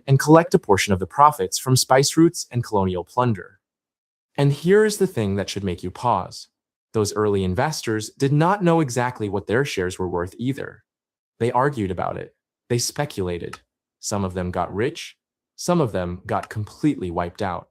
and collect a portion of the profits from spice routes and colonial plunder. And here is the thing that should make you pause. Those early investors did not know exactly what their shares were worth either. They argued about it. They speculated. Some of them got rich. Some of them got completely wiped out.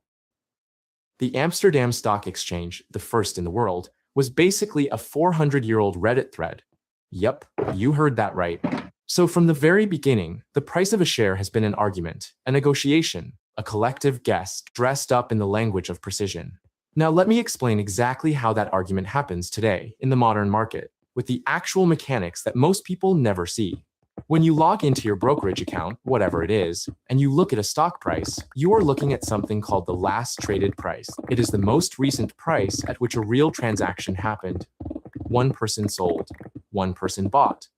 The Amsterdam Stock Exchange, the first in the world, was basically a 400-year-old Reddit thread. Yep, you heard that right. So from the very beginning, the price of a share has been an argument, a negotiation, a collective guess dressed up in the language of precision. Now let me explain exactly how that argument happens today in the modern market, with the actual mechanics that most people never see. When you log into your brokerage account, whatever it is, and you look at a stock price, you are looking at something called the last traded price. It is the most recent price at which a real transaction happened. One person sold, one person bought.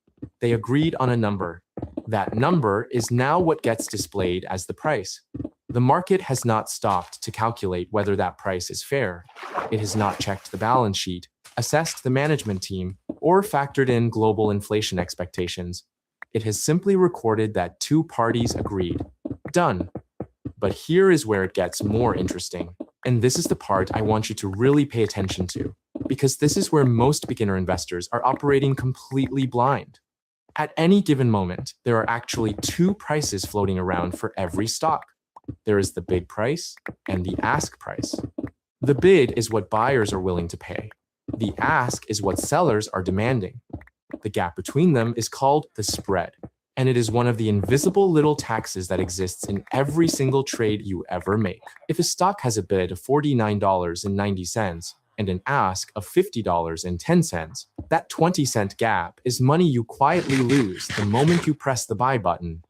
They agreed on a number. That number is now what gets displayed as the price. The market has not stopped to calculate whether that price is fair. It has not checked the balance sheet, assessed the management team, or factored in global inflation expectations. It has simply recorded that two parties agreed. Done. But here is where it gets more interesting. And this is the part I want you to really pay attention to, because this is where most beginner investors are operating completely blind. At any given moment, there are actually two prices floating around for every stock. There is the bid price and the ask price. The bid is what buyers are willing to pay. The ask is what sellers are demanding. The gap between them is called the spread, and it is one of the invisible little taxes that exists in every single trade you ever make. If a stock has a bid of $49.90 and an ask of $50.10, that 20-cent gap is money you quietly lose the moment you press the buy button.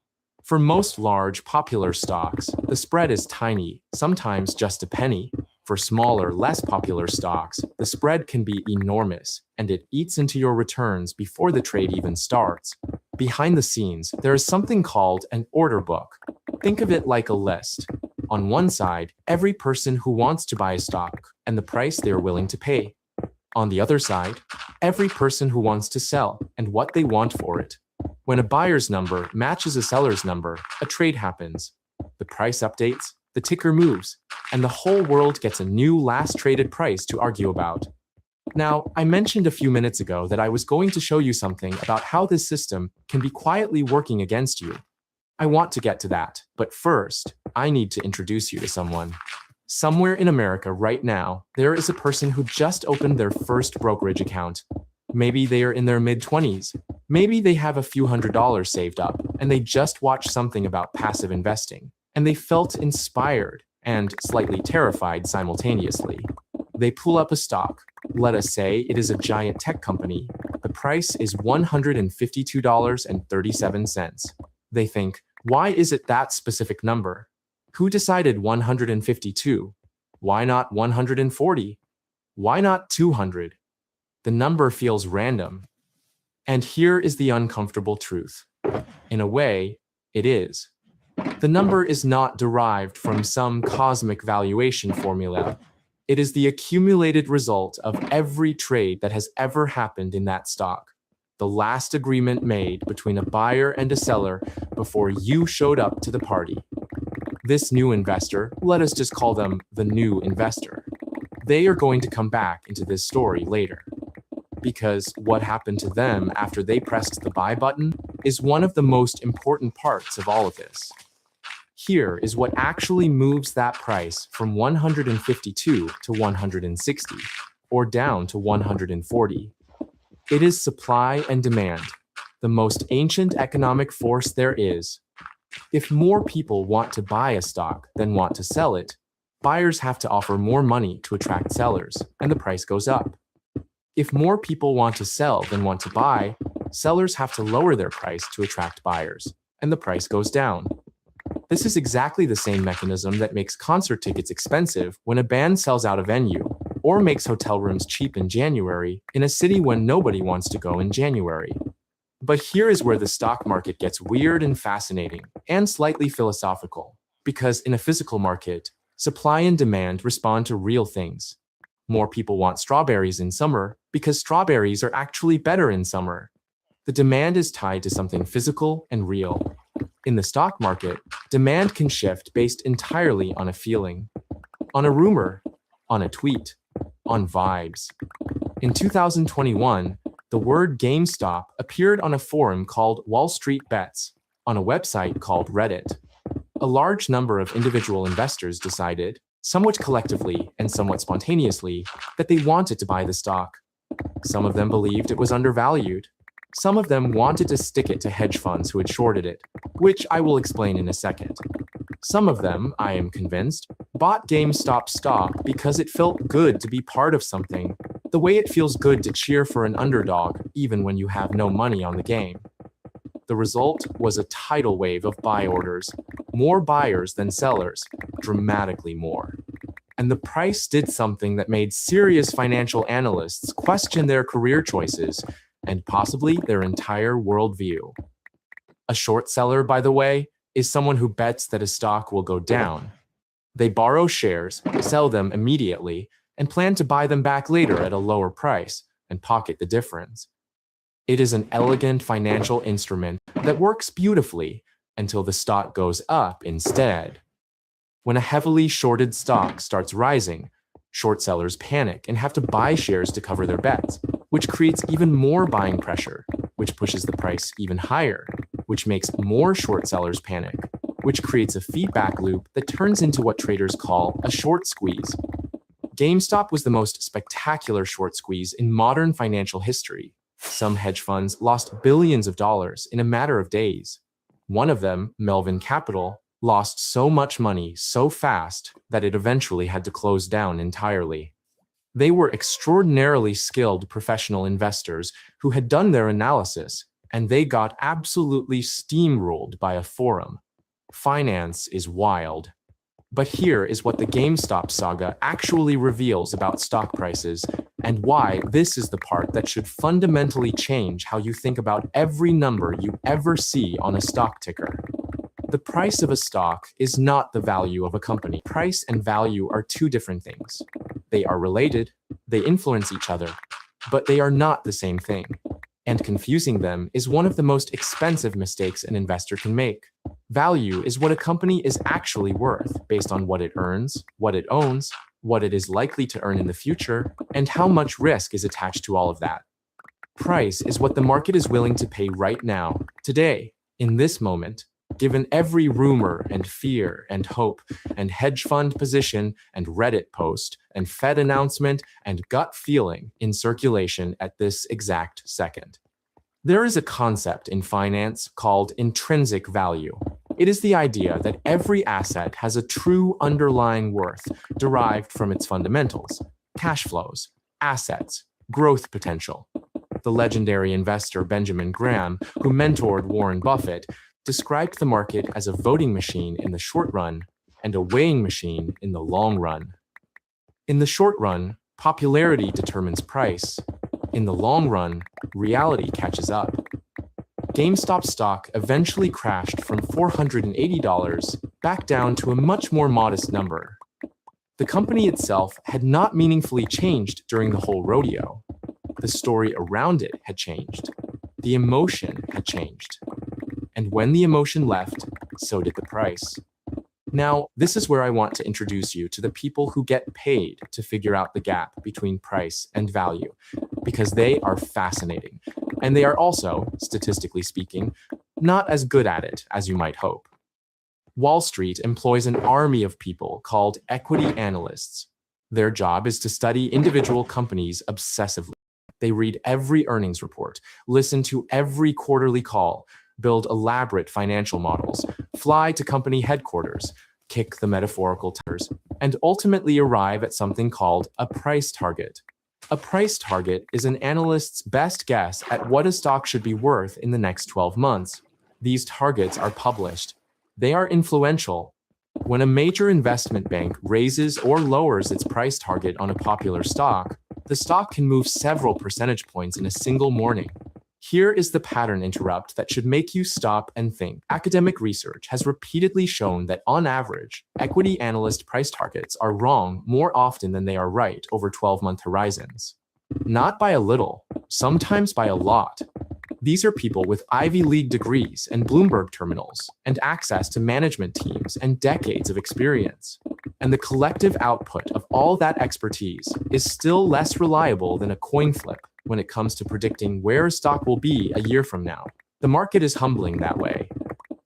For most large, popular stocks, the spread is tiny, sometimes just a penny. For smaller, less popular stocks, the spread can be enormous, and it eats into your returns before the trade even starts. Behind the scenes, there is something called an order book. Think of it like a list. On one side, every person who wants to buy a stock and the price they are willing to pay. On the other side, every person who wants to sell and what they want for it. When a buyer's number matches a seller's number, a trade happens. The price updates, the ticker moves, and the whole world gets a new last traded price to argue about. Now, I mentioned a few minutes ago that I was going to show you something about how this system can be quietly working against you. I want to get to that, but first, I need to introduce you to someone. Somewhere in America right now, there is a person who just opened their first brokerage account. Maybe they are in their mid-20s. Maybe they have a few $100s saved up, and they just watched something about passive investing, and they felt inspired and slightly terrified simultaneously. They pull up a stock. Let us say it is a giant tech company. The price is $152.37. They think, why is it that specific number? Who decided 152? Why not 140? Why not 200? The number feels random. And here is the uncomfortable truth. In a way, it is. The number is not derived from some cosmic valuation formula. It is the accumulated result of every trade that has ever happened in that stock. The last agreement made between a buyer and a seller before you showed up to the party. This new investor, let us just call them the new investor. They are going to come back into this story later. Because what happened to them after they pressed the buy button is one of the most important parts of all of this. Here is what actually moves that price from 152 to 160, or down to 140. It is supply and demand, the most ancient economic force there is. If more people want to buy a stock than want to sell it, buyers have to offer more money to attract sellers, and the price goes up. If more people want to sell than want to buy, sellers have to lower their price to attract buyers, and the price goes down. This is exactly the same mechanism that makes concert tickets expensive when a band sells out a venue, or makes hotel rooms cheap in January in a city when nobody wants to go in January. But here is where the stock market gets weird and fascinating, and slightly philosophical, because in a physical market, supply and demand respond to real things. More people want strawberries in summer because strawberries are actually better in summer. The demand is tied to something physical and real. In the stock market, demand can shift based entirely on a feeling, on a rumor, on a tweet, on vibes. In 2021, the word GameStop appeared on a forum called Wall Street Bets, on a website called Reddit. A large number of individual investors decided, somewhat collectively and somewhat spontaneously, that they wanted to buy the stock. Some of them believed it was undervalued. Some of them wanted to stick it to hedge funds who had shorted it, which I will explain in a second. Some of them, I am convinced, bought GameStop stock because it felt good to be part of something, the way it feels good to cheer for an underdog even when you have no money on the game. The result was a tidal wave of buy orders, more buyers than sellers, dramatically more. And the price did something that made serious financial analysts question their career choices and possibly their entire worldview. A short seller, by the way, is someone who bets that a stock will go down. They borrow shares, sell them immediately, and plan to buy them back later at a lower price and pocket the difference. It is an elegant financial instrument that works beautifully until the stock goes up instead. When a heavily shorted stock starts rising, short sellers panic and have to buy shares to cover their bets, which creates even more buying pressure, which pushes the price even higher, which makes more short sellers panic, which creates a feedback loop that turns into what traders call a short squeeze. GameStop was the most spectacular short squeeze in modern financial history. Some hedge funds lost billions of dollars in a matter of days. One of them, Melvin Capital, lost so much money so fast that it eventually had to close down entirely. They were extraordinarily skilled professional investors who had done their analysis, and they got absolutely steamrolled by a forum. Finance is wild. But here is what the GameStop saga actually reveals about stock prices and why this is the part that should fundamentally change how you think about every number you ever see on a stock ticker. The price of a stock is not the value of a company. Price and value are two different things. They are related, they influence each other, but they are not the same thing. And confusing them is one of the most expensive mistakes an investor can make. Value is what a company is actually worth based on what it earns, what it owns, what it is likely to earn in the future, and how much risk is attached to all of that. Price is what the market is willing to pay right now, today, in this moment, given every rumor and fear and hope and hedge fund position and Reddit post and Fed announcement and gut feeling in circulation at this exact second. There is a concept in finance called intrinsic value. It is the idea that every asset has a true underlying worth derived from its fundamentals, cash flows, assets, growth potential. The legendary investor Benjamin Graham, who mentored Warren Buffett, described the market as a voting machine in the short run and a weighing machine in the long run. In the short run, popularity determines price. In the long run, reality catches up. GameStop stock eventually crashed from $480 back down to a much more modest number. The company itself had not meaningfully changed during the whole rodeo. The story around it had changed. The emotion had changed. And when the emotion left, so did the price. Now, this is where I want to introduce you to the people who get paid to figure out the gap between price and value, because they are fascinating, and they are also, statistically speaking, not as good at it as you might hope. Wall Street employs an army of people called equity analysts. Their job is to study individual companies obsessively. They read every earnings report, listen to every quarterly call, build elaborate financial models, fly to company headquarters, kick the metaphorical tires, and ultimately arrive at something called a price target. A price target is an analyst's best guess at what a stock should be worth in the next 12 months. These targets are published. They are influential. When a major investment bank raises or lowers its price target on a popular stock, the stock can move several percentage points in a single morning. Here is the pattern interrupt that should make you stop and think. Academic research has repeatedly shown that on average, equity analyst price targets are wrong more often than they are right over 12-month horizons. Not by a little, sometimes by a lot. These are people with Ivy League degrees and Bloomberg terminals, and access to management teams and decades of experience. And the collective output of all that expertise is still less reliable than a coin flip when it comes to predicting where a stock will be a year from now. The market is humbling that way.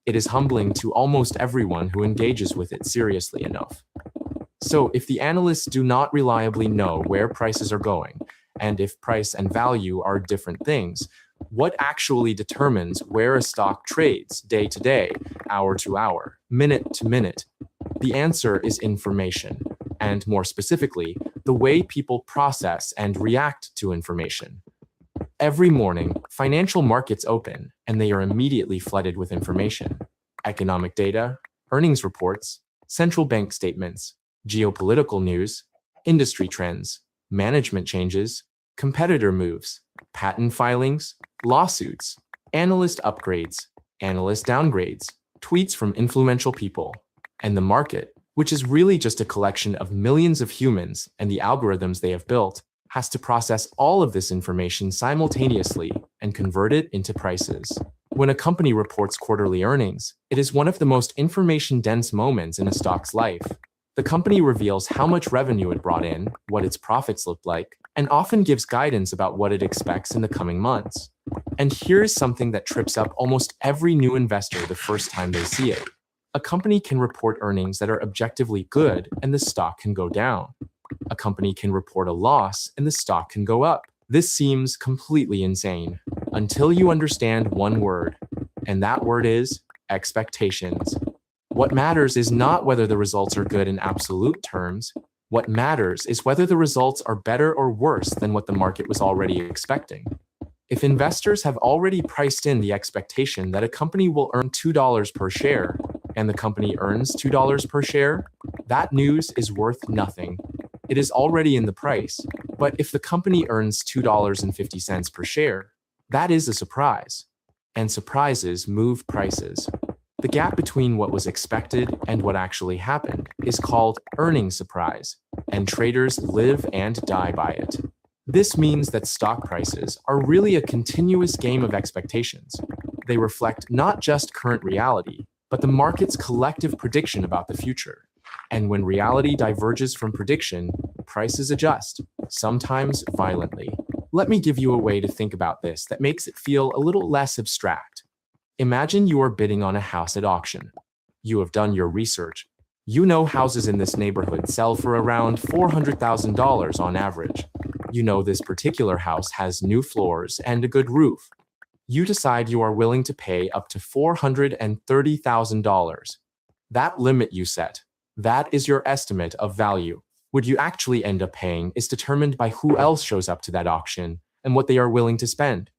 It is humbling to almost everyone who engages with it seriously enough. So if the analysts do not reliably know where prices are going, and if price and value are different things, what actually determines where a stock trades day to day, hour to hour, minute to minute? The answer is information, and more specifically, the way people process and react to information. Every morning, financial markets open, and they are immediately flooded with information. Economic data, earnings reports, central bank statements, geopolitical news, industry trends, management changes, competitor moves, patent filings, lawsuits, analyst upgrades, analyst downgrades, tweets from influential people. And the market, which is really just a collection of millions of humans and the algorithms they have built, has to process all of this information simultaneously and convert it into prices. When a company reports quarterly earnings, it is one of the most information-dense moments in a stock's life. The company reveals how much revenue it brought in, what its profits looked like, and often gives guidance about what it expects in the coming months. And here's something that trips up almost every new investor the first time they see it. A company can report earnings that are objectively good and the stock can go down. A company can report a loss and the stock can go up. This seems completely insane until you understand one word, and that word is expectations. What matters is not whether the results are good in absolute terms. What matters is whether the results are better or worse than what the market was already expecting. If investors have already priced in the expectation that a company will earn $2 per share, and the company earns $2 per share, that news is worth nothing. It is already in the price. But if the company earns $2.50 per share, that is a surprise. And surprises move prices. The gap between what was expected and what actually happened is called earnings surprise, and traders live and die by it. This means that stock prices are really a continuous game of expectations. They reflect not just current reality, but the market's collective prediction about the future. And when reality diverges from prediction, prices adjust, sometimes violently. Let me give you a way to think about this that makes it feel a little less abstract. Imagine you are bidding on a house at auction. You have done your research. You know houses in this neighborhood sell for around $400,000 on average. You know this particular house has new floors and a good roof. You decide you are willing to pay up to $430,000. That limit you set, that is your estimate of value. What you actually end up paying is determined by who else shows up to that auction and what they are willing to spend.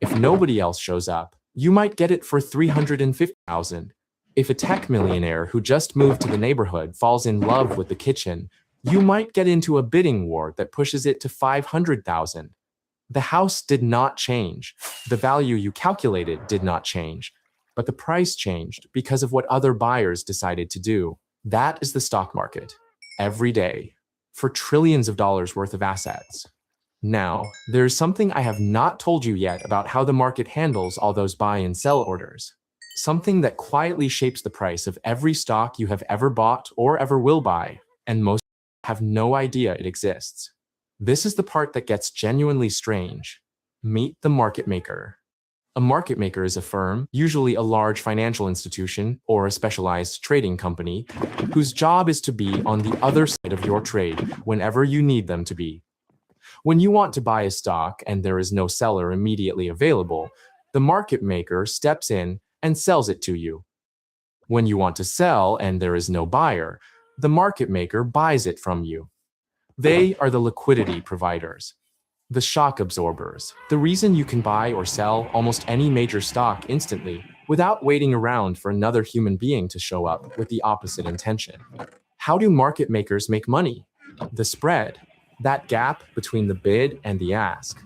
If nobody else shows up, you might get it for $350,000. If a tech millionaire who just moved to the neighborhood falls in love with the kitchen, you might get into a bidding war that pushes it to $500,000. The house did not change. The value you calculated did not change, but the price changed because of what other buyers decided to do. That is the stock market, every day, for trillions of dollars worth of assets. Now, there's something I have not told you yet about how the market handles all those buy and sell orders. Something that quietly shapes the price of every stock you have ever bought or ever will buy, and most have no idea it exists. This is the part that gets genuinely strange. Meet the market maker. A market maker is a firm, usually a large financial institution or a specialized trading company, whose job is to be on the other side of your trade whenever you need them to be. When you want to buy a stock and there is no seller immediately available, the market maker steps in and sells it to you. When you want to sell and there is no buyer, the market maker buys it from you. They are the liquidity providers, the shock absorbers, the reason you can buy or sell almost any major stock instantly without waiting around for another human being to show up with the opposite intention. How do market makers make money? The spread, that gap between the bid and the ask.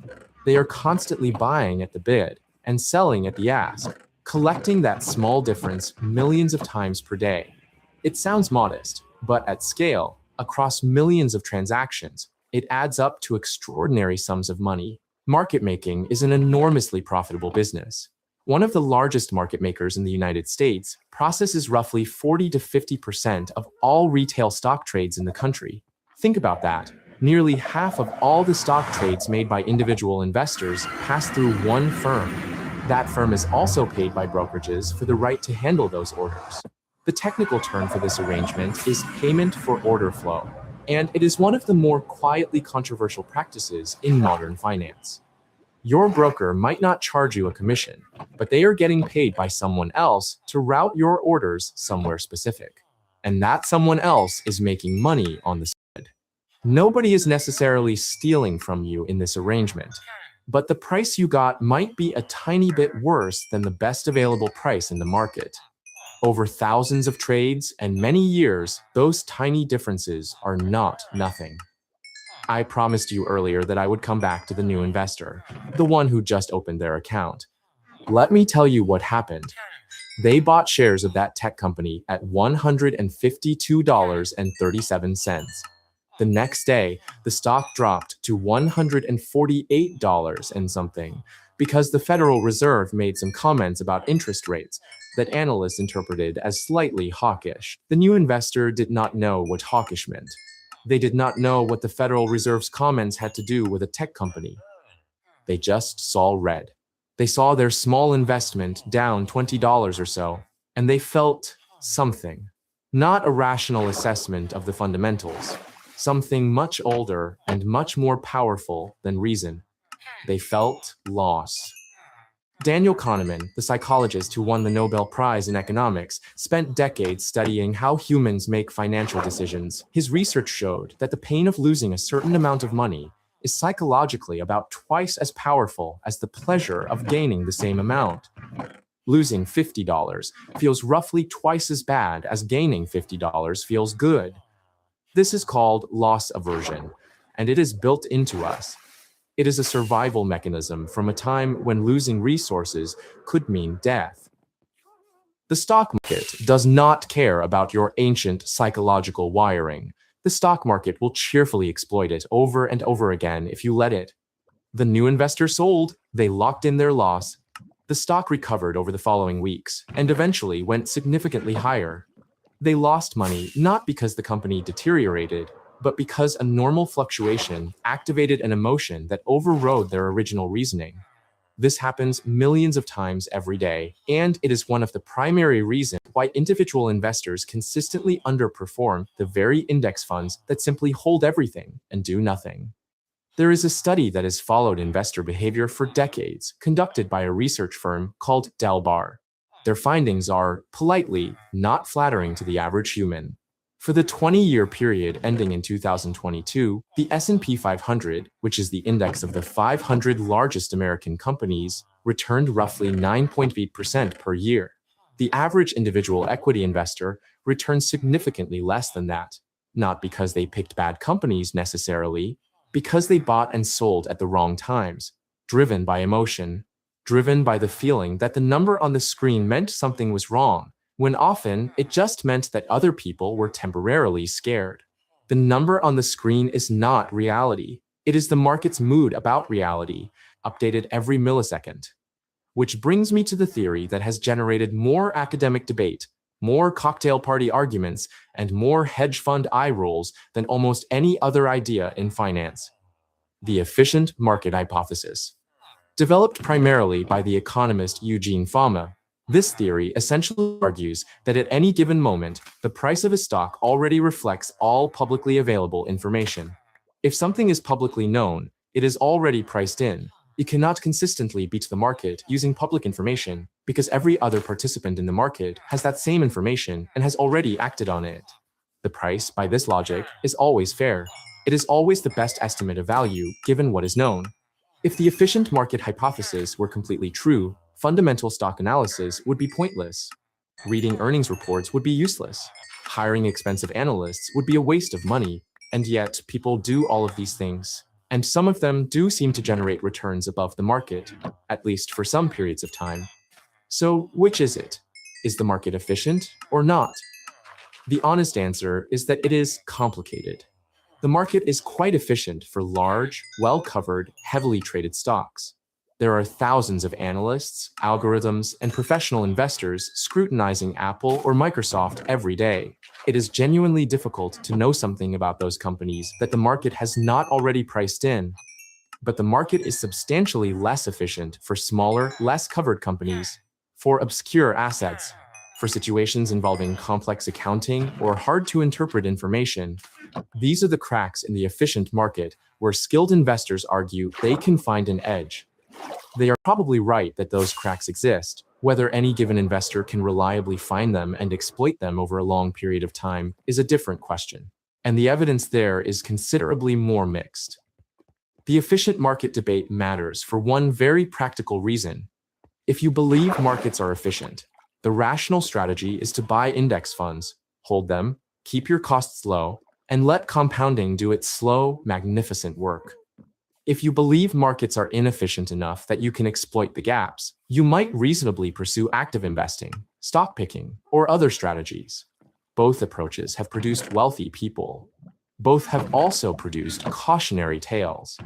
They are constantly buying at the bid and selling at the ask, collecting that small difference millions of times per day. It sounds modest, but at scale, across millions of transactions, it adds up to extraordinary sums of money. Market making is an enormously profitable business. One of the largest market makers in the United States processes roughly 40 to 50% of all retail stock trades in the country. Think about that. Nearly half of all the stock trades made by individual investors pass through one firm. That firm is also paid by brokerages for the right to handle those orders. The technical term for this arrangement is payment for order flow, and it is one of the more quietly controversial practices in modern finance. Your broker might not charge you a commission, but they are getting paid by someone else to route your orders somewhere specific. And that someone else is making money on the side. Nobody is necessarily stealing from you in this arrangement, but the price you got might be a tiny bit worse than the best available price in the market. Over thousands of trades and many years, those tiny differences are not nothing. I promised you earlier that I would come back to the new investor, the one who just opened their account. Let me tell you what happened. They bought shares of that tech company at $152.37. The next day, the stock dropped to $148 and something because the Federal Reserve made some comments about interest rates that analysts interpreted as slightly hawkish. The new investor did not know what hawkish meant. They did not know what the Federal Reserve's comments had to do with a tech company. They just saw red. They saw their small investment down $20 or so, and they felt something. Not a rational assessment of the fundamentals. Something much older and much more powerful than reason. They felt loss. Daniel Kahneman, the psychologist who won the Nobel Prize in economics, spent decades studying how humans make financial decisions. His research showed that the pain of losing a certain amount of money is psychologically about twice as powerful as the pleasure of gaining the same amount. Losing $50 feels roughly twice as bad as gaining $50 feels good. This is called loss aversion, and it is built into us. It is a survival mechanism from a time when losing resources could mean death. The stock market does not care about your ancient psychological wiring. The stock market will cheerfully exploit it over and over again if you let it. The new investor sold, they locked in their loss. The stock recovered over the following weeks and eventually went significantly higher. They lost money not because the company deteriorated, but because a normal fluctuation activated an emotion that overrode their original reasoning. This happens millions of times every day, and it is one of the primary reasons why individual investors consistently underperform the very index funds that simply hold everything and do nothing. There is a study that has followed investor behavior for decades, conducted by a research firm called Delbar. Their findings are, politely, not flattering to the average human. For the 20-year period ending in 2022, the S&P 500, which is the index of the 500 largest American companies, returned roughly 9.8% per year. The average individual equity investor returned significantly less than that, not because they picked bad companies necessarily, because they bought and sold at the wrong times, driven by emotion, driven by the feeling that the number on the screen meant something was wrong, when often it just meant that other people were temporarily scared. The number on the screen is not reality. It is the market's mood about reality, updated every millisecond. Which brings me to the theory that has generated more academic debate, more cocktail party arguments, and more hedge fund eye rolls than almost any other idea in finance. The efficient market hypothesis. Developed primarily by the economist Eugene Fama, this theory essentially argues that at any given moment, the price of a stock already reflects all publicly available information. If something is publicly known, it is already priced in. You cannot consistently beat the market using public information because every other participant in the market has that same information and has already acted on it. The price, by this logic, is always fair. It is always the best estimate of value given what is known. If the efficient market hypothesis were completely true, fundamental stock analysis would be pointless. Reading earnings reports would be useless. Hiring expensive analysts would be a waste of money, and yet people do all of these things. And some of them do seem to generate returns above the market, at least for some periods of time. So which is it? Is the market efficient or not? The honest answer is that it is complicated. The market is quite efficient for large, well-covered, heavily traded stocks. There are thousands of analysts, algorithms, and professional investors scrutinizing Apple or Microsoft every day. It is genuinely difficult to know something about those companies that the market has not already priced in. But the market is substantially less efficient for smaller, less covered companies, for obscure assets, for situations involving complex accounting or hard-to-interpret information. These are the cracks in the efficient market where skilled investors argue they can find an edge. They are probably right that those cracks exist. Whether any given investor can reliably find them and exploit them over a long period of time is a different question. And the evidence there is considerably more mixed. The efficient market debate matters for one very practical reason. If you believe markets are efficient, the rational strategy is to buy index funds, hold them, keep your costs low, and let compounding do its slow, magnificent work. If you believe markets are inefficient enough that you can exploit the gaps, you might reasonably pursue active investing, stock picking, or other strategies. Both approaches have produced wealthy people. Both have also produced cautionary tales.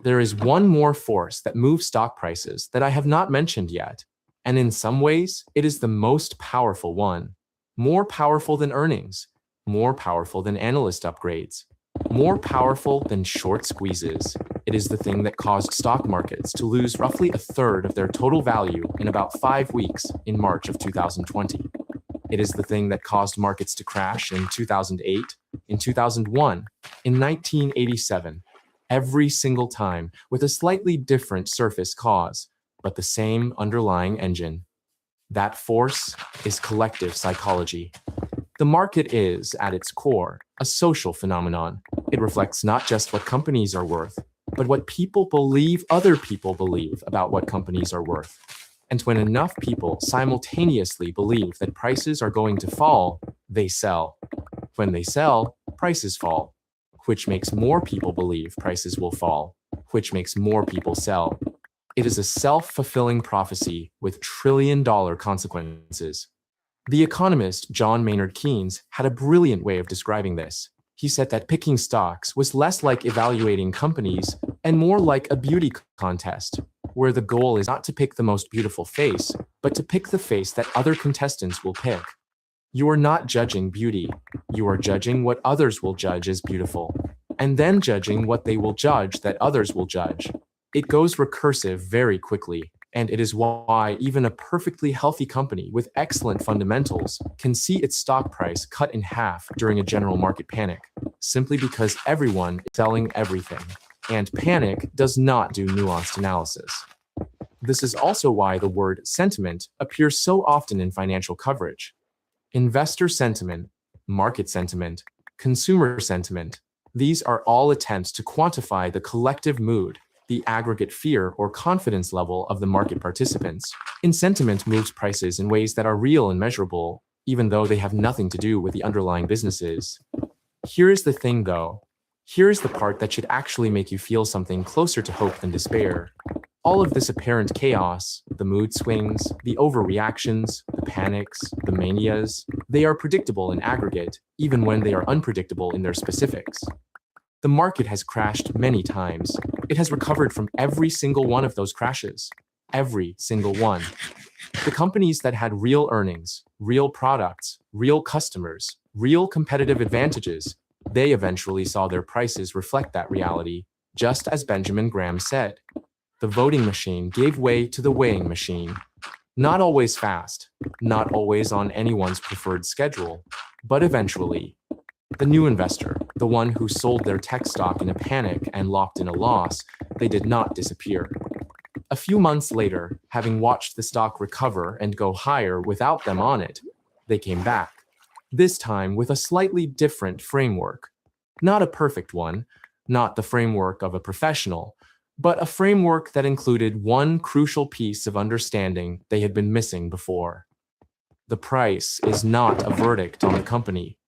There is one more force that moves stock prices that I have not mentioned yet, and in some ways, it is the most powerful one. More powerful than earnings, more powerful than analyst upgrades, more powerful than short squeezes. It is the thing that caused stock markets to lose roughly a third of their total value in about 5 weeks in March of 2020. It is the thing that caused markets to crash in 2008, in 2001, in 1987, every single time with a slightly different surface cause, but the same underlying engine. That force is collective psychology. The market is, at its core, a social phenomenon. It reflects not just what companies are worth, but what people believe other people believe about what companies are worth. And when enough people simultaneously believe that prices are going to fall, they sell. When they sell, prices fall, which makes more people believe prices will fall, which makes more people sell. It is a self-fulfilling prophecy with trillion-dollar consequences. The economist John Maynard Keynes had a brilliant way of describing this. He said that picking stocks was less like evaluating companies and more like a beauty contest, where the goal is not to pick the most beautiful face, but to pick the face that other contestants will pick. You are not judging beauty. You are judging what others will judge as beautiful, and then judging what they will judge that others will judge. It goes recursive very quickly, and it is why even a perfectly healthy company with excellent fundamentals can see its stock price cut in half during a general market panic, simply because everyone is selling everything. And panic does not do nuanced analysis. This is also why the word sentiment appears so often in financial coverage. Investor sentiment, market sentiment, consumer sentiment, these are all attempts to quantify the collective mood, the aggregate fear or confidence level of the market participants. And sentiment moves prices in ways that are real and measurable, even though they have nothing to do with the underlying businesses. Here is the thing, though. Here is the part that should actually make you feel something closer to hope than despair. All of this apparent chaos, the mood swings, the overreactions, the panics, the manias, they are predictable in aggregate, even when they are unpredictable in their specifics. The market has crashed many times. It has recovered from every single one of those crashes. Every single one. The companies that had real earnings, real products, real customers, real competitive advantages, they eventually saw their prices reflect that reality, just as Benjamin Graham said. The voting machine gave way to the weighing machine. Not always fast, not always on anyone's preferred schedule, but eventually. The new investor, the one who sold their tech stock in a panic and locked in a loss, they did not disappear. A few months later, having watched the stock recover and go higher without them on it, they came back. This time with a slightly different framework. Not a perfect one, not the framework of a professional, but a framework that included one crucial piece of understanding they had been missing before. The price is not a verdict on the company.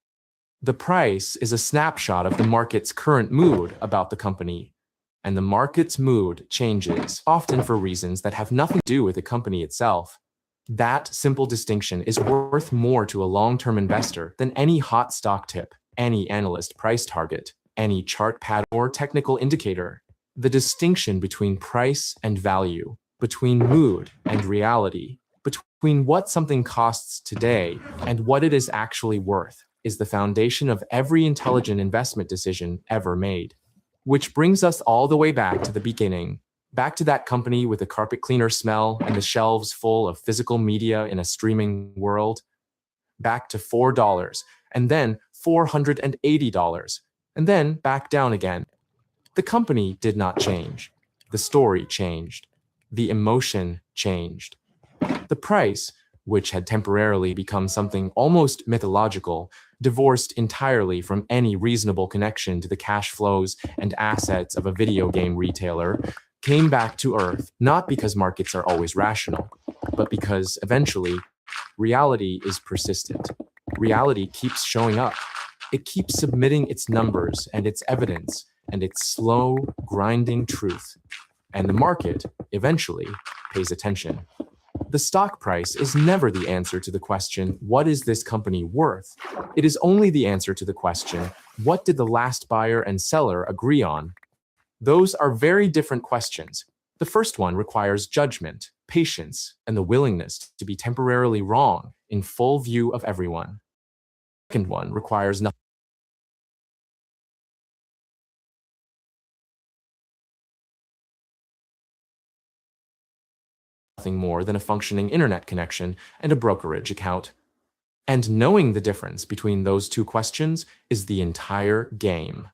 The price is a snapshot of the market's current mood about the company, and the market's mood changes, often for reasons that have nothing to do with the company itself. That simple distinction is worth more to a long-term investor than any hot stock tip, any analyst price target, any chart pattern or technical indicator. The distinction between price and value, between mood and reality, between what something costs today and what it is actually worth, is the foundation of every intelligent investment decision ever made. Which brings us all the way back to the beginning, back to that company with the carpet cleaner smell and the shelves full of physical media in a streaming world, back to $4, and then $480, and then back down again. The company did not change. The story changed. The emotion changed. The price, which had temporarily become something almost mythological, divorced entirely from any reasonable connection to the cash flows and assets of a video game retailer, came back to Earth, not because markets are always rational, but because eventually, reality is persistent. Reality keeps showing up. It keeps submitting its numbers and its evidence and its slow, grinding truth. And the market, eventually, pays attention. The stock price is never the answer to the question, what is this company worth? It is only the answer to the question, what did the last buyer and seller agree on? Those are very different questions. The first one requires judgment, patience, and the willingness to be temporarily wrong in full view of everyone. The second one requires nothing more than a functioning internet connection and a brokerage account. And knowing the difference between those two questions is the entire game.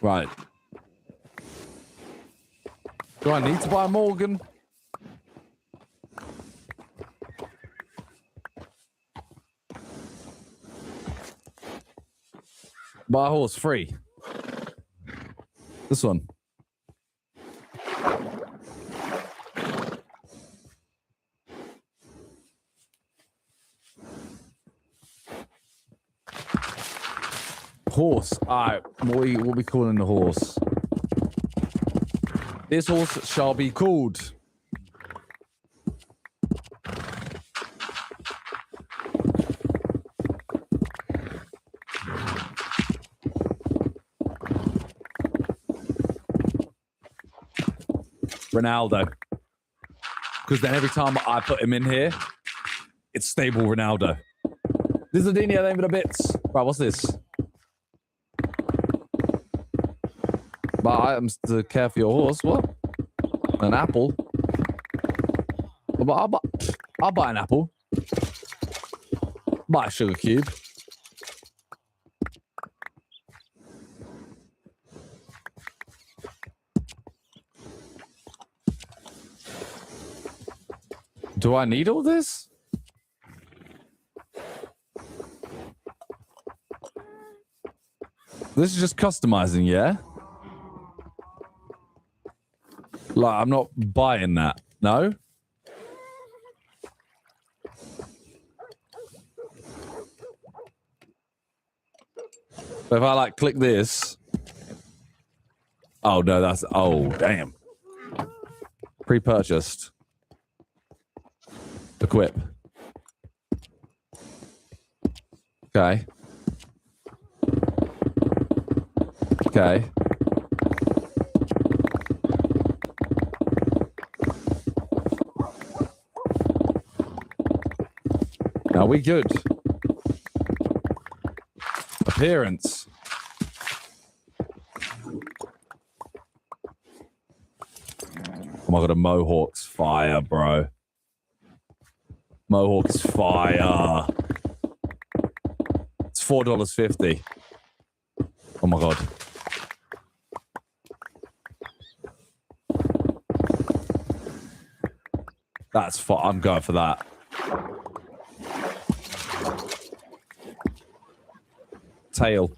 Right. Do I need to buy a Morgan? Buy a horse free. This one. Horse. All right. What we calling the horse? This horse shall be called. Ronaldo. Because then every time I put him in here, it's stable Ronaldo. This is the name of the bits. Right, what's this? Buy items to care for your horse. What? An apple? I'll buy an apple. Buy a sugar cube. Do I need all this? This is just customizing, yeah? Like, I'm not buying that. No? But if I, like, click this... Oh, no, that's... Oh, damn. Pre-purchased. Equip. Okay. Okay. Are we good? Appearance. Oh my god, a Mohawk's fire, bro. Mohawk's fire. It's $4.50. Oh my god. That's fine. I'm going for that. Tail.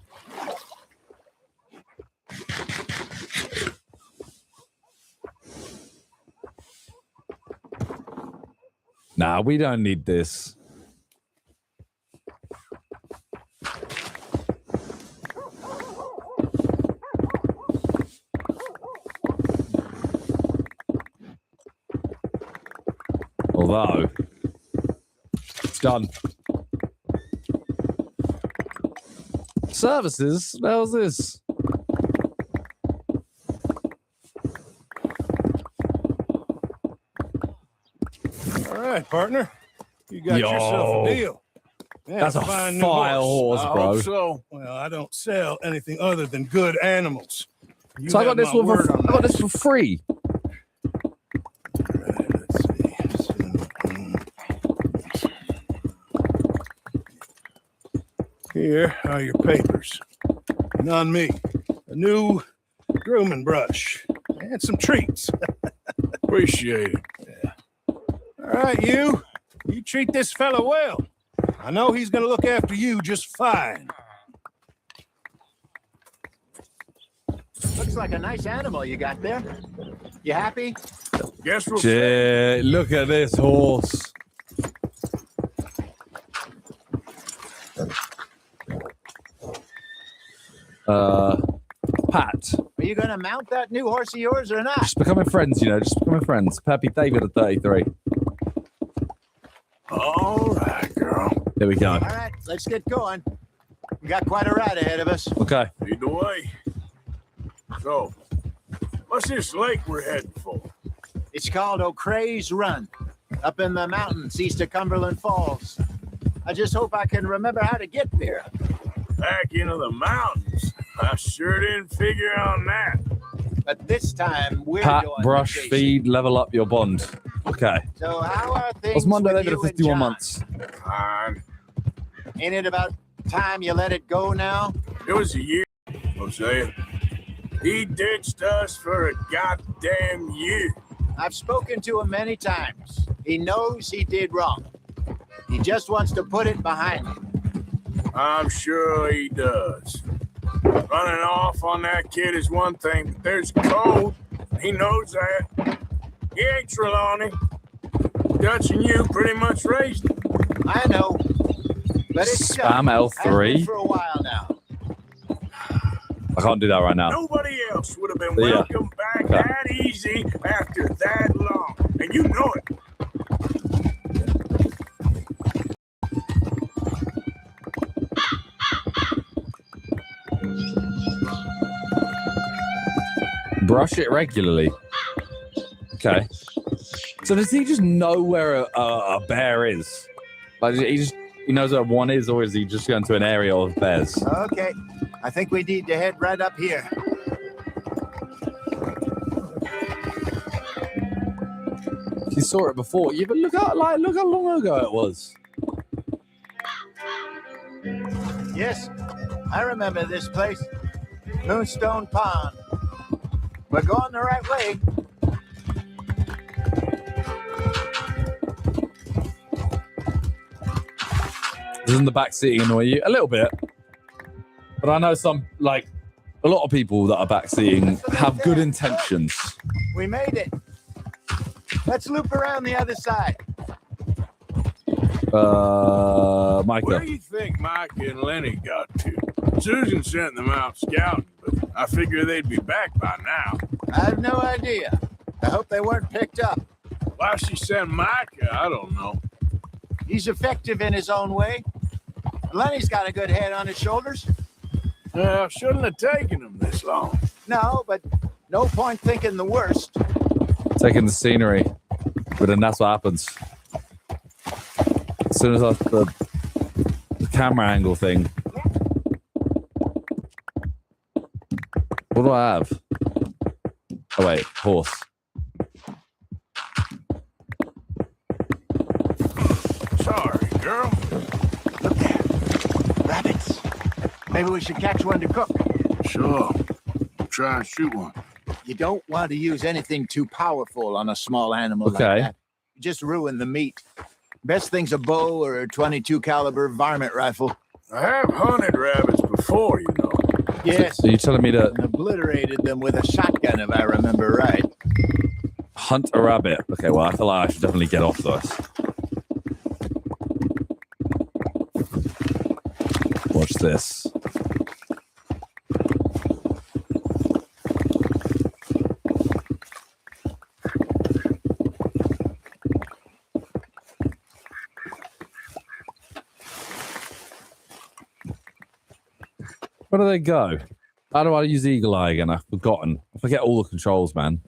Nah, we don't need this. Although, it's done. Services? How's this? All right, partner. You got yourself a deal. Yeah, that's a fine fire new horse, I bro. hope so. Well, I don't sell anything other than good animals. You So I got have this my one word for on I got that. this for free. All right, let's see. Here are your papers. And on me, a new grooming brush and some treats. Appreciate it. Yeah. All right, you treat this fella well. I know he's going to look after you just fine. Looks like a nice animal you got there. You happy? Guess we'll Shit, look at this horse. Pat. Are you going to mount that new horse of yours or not? Just becoming friends, you know, just becoming friends. Peppy David at 33. All right, girl. There we go. All right, let's get going. We got quite a ride ahead of us. Okay. Lead the way. So, what's this lake we're heading for? It's called O'Creagh's Run, up in the mountains east of Cumberland Falls. I just hope I can remember how to get there. Back into the mountains. I sure didn't figure on that. But this time we're Pat, going brush, vacation. feed, level up your bond. Okay. So how are things What's Monday with later you than and 51 John? months? Fine. Ain't it about time you let it go now? It was a year, Jose. He ditched us for a goddamn year. I've spoken to him many times. He knows he did wrong. He just wants to put it behind him. I'm sure he does. Running off on that kid is one thing, but there's code. He knows that. He ain't Trelawney. Dutch and you pretty much raised him. I know. But it's Spam L3. for a while now. I can't do that right now. Nobody else would have been Yeah. welcomed back Okay. that easy after that long. And you know it. Brush it regularly. Okay. So does he just know where a bear is? Like he knows where one is, or is he just going to an area of bears? Okay. I think we need to head right up here. You saw it before. Yeah, but look how long ago it was. Yes, I remember this place. Moonstone Pond. We're going the right way. Doesn't the back seating annoy you? A little bit. But I know a lot of people that are back seating have good intentions. We made it. Let's loop around the other side. Micah. Where do you think Mike and Lenny got to? Susan sent them out scouting, but I figure they'd be back by now. I have no idea. I hope they weren't picked up. Why she sent Micah, I don't know. He's effective in his own way. Lenny's got a good head on his shoulders. Shouldn't have taken them this long. No, but no point thinking the worst. Taking the scenery. But then that's what happens. As soon as the camera angle thing. What do I have? Oh wait, horse. Sorry, girl. Look there. Rabbits. Maybe we should catch one to cook. Sure. Try and shoot one. You don't want to use anything too powerful on a small animal like Okay. that. You just ruin the meat. Best thing's a bow or a 22 caliber varmint rifle. I have hunted rabbits before, you know. Yes. So you're telling me to And obliterated them with a shotgun, if I remember right. hunt a rabbit? Okay, well, I feel like I should definitely get off this. Watch this. Where do they go? How do I use Eagle Eye again? I've forgotten. I forget all the controls, man.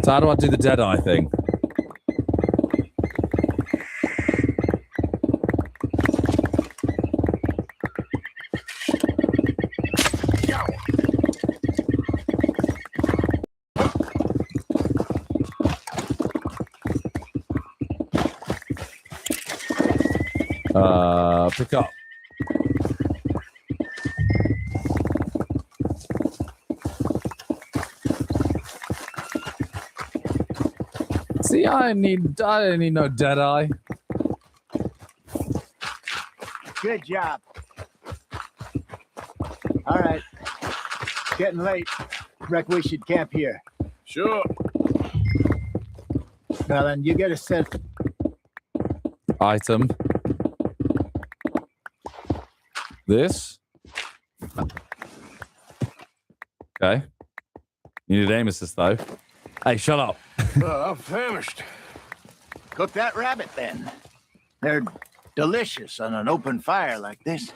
So how do I do the dead eye thing? Pick up. See, I don't need no dead eye. Good job. All right. Getting late. Reckon we should camp here. Sure. Now then, you get a set. Item. This. Okay. You need aim assist though. Hey, shut up. I'm famished. Cook that rabbit then. They're delicious on an open fire like this.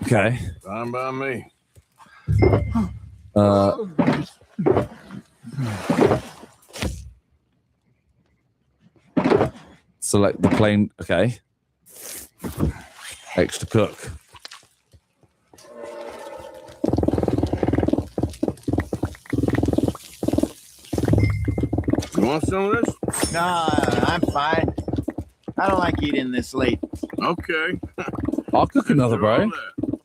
Okay. Fine by me. Select the plane. Okay. extra cook. You want some of this? No, I'm fine. I don't like eating this late. Okay. I'll cook another, After all bro. that.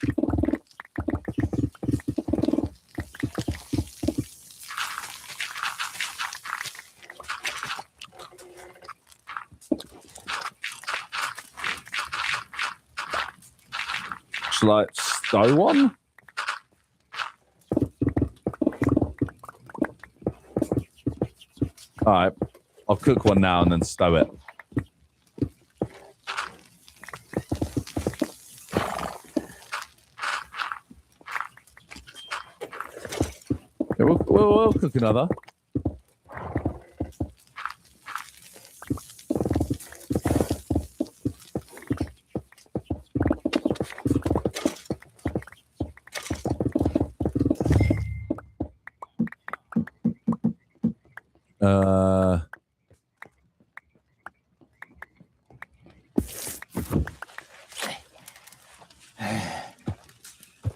Shall I stow one? All right. I'll cook one now and then stow it. Yeah, we'll cook another.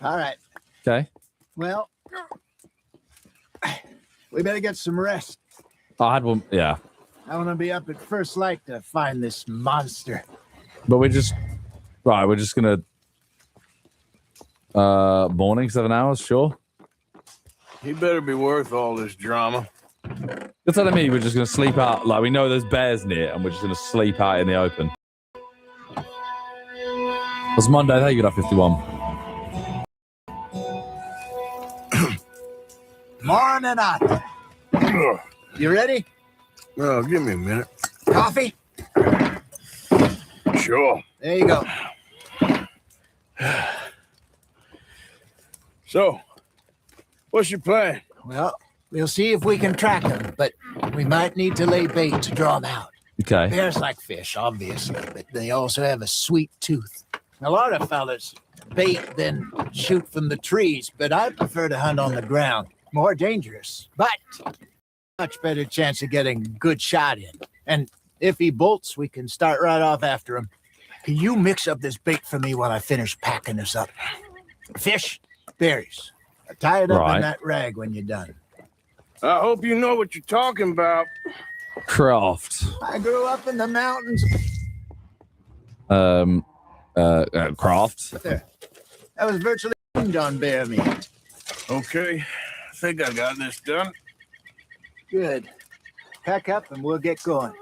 All right. Okay. Well, we better get some rest. I had one. Yeah. I want to be up at first light to find this monster. But we're just gonna morning 7 hours, sure. He better be worth all this drama. You're telling me we're just gonna sleep out, like we know there's bears near and we're just gonna sleep out in the open. It's Monday, thank you, that 51. Morning, Arthur. You ready? Oh, give me a minute. Coffee? Sure. There you go. So, what's your plan? Well, we'll see if we can track them, but we might need to lay bait to draw them out. Okay. Bears like fish, obviously, but they also have a sweet tooth. A lot of fellas bait, then shoot from the trees, but I prefer to hunt on the ground. More dangerous, but much better chance of getting a good shot in. And if he bolts, we can start right off after him. Can you mix up this bait for me while I finish packing this up? Fish, berries. Tie it up Right. in that rag when you're done. I hope you know what you're talking about. Craft. I grew up in the mountains. Craft. There. That was virtually on bear meat. Okay. I think I got this done. Good. Pack up and we'll get going.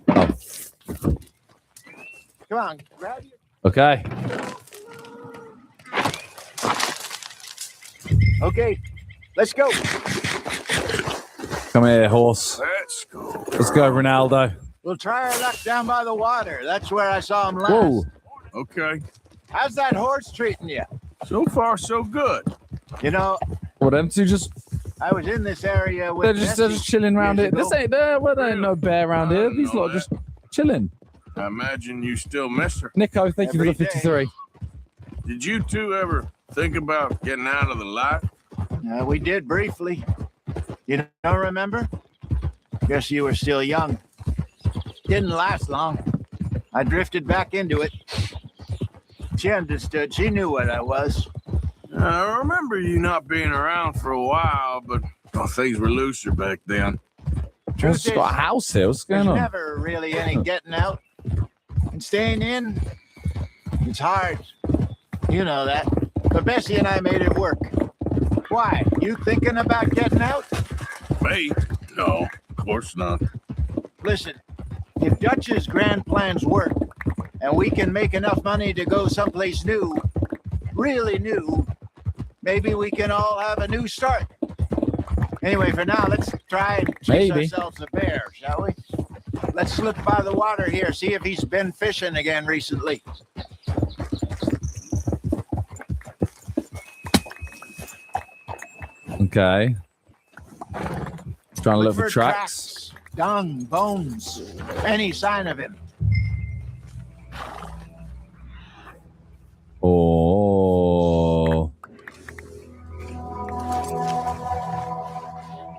Oh, Come on, grab your... okay. Okay, let's go. Come here, horse. Let's go. Let's go, Ronaldo. We'll try our luck down by the water. That's where I saw him last. Whoa. Okay. How's that horse treating you? So far, so good. You know, Well, them two just I was in this area with they're just Jesse chilling around years it. This ago. ain't there. Well, there ain't no bear around here. These lot just chilling. I imagine you still miss her. Nico, thank you for the Every day. 53. Did you two ever think about getting out of the light? We did briefly. You don't remember? Guess you were still young. Didn't last long. I drifted back into it. She understood. She knew what I was. I remember you not being around for a while, but things were looser back then. Just is, got a house here. What's going There's on? never really any getting out. And staying in, it's hard. You know that. But Bessie and I made it work. Why? You thinking about getting out? Me? No, of course not. Listen, if Dutch's grand plans work, and we can make enough money to go someplace new, really new, maybe we can all have a new start. Anyway, for now, let's try and chase Maybe. ourselves a bear, shall we? Let's look by the water here, see if he's been fishing again recently. Okay. Trying to look for tracks. tracks, dung, bones, any sign of him. Oh.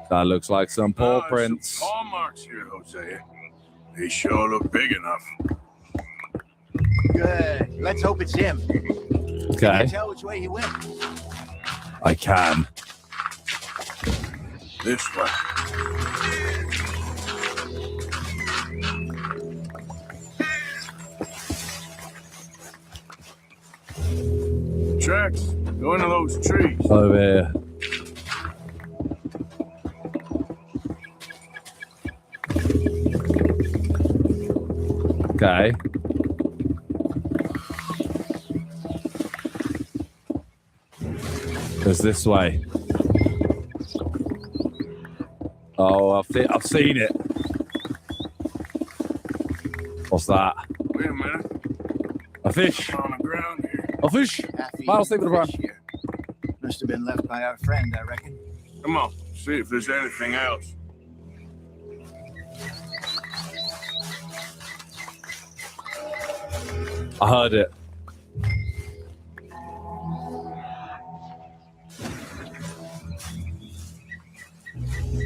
That looks like some paw prints. Some paw marks here, Jose. He sure looked big enough. Good. Let's hope it's him. Can Okay, you tell which way he went? I can. This way. Tracks. Go into those trees. Over here. Okay. Goes this way. Oh, I've seen it. What's that? Wait a minute. A fish. On the ground here. A fish. Half-eaten I'll sleep with the fish here. Must have been left by our friend, I reckon. Come on. See if there's anything else. I heard it.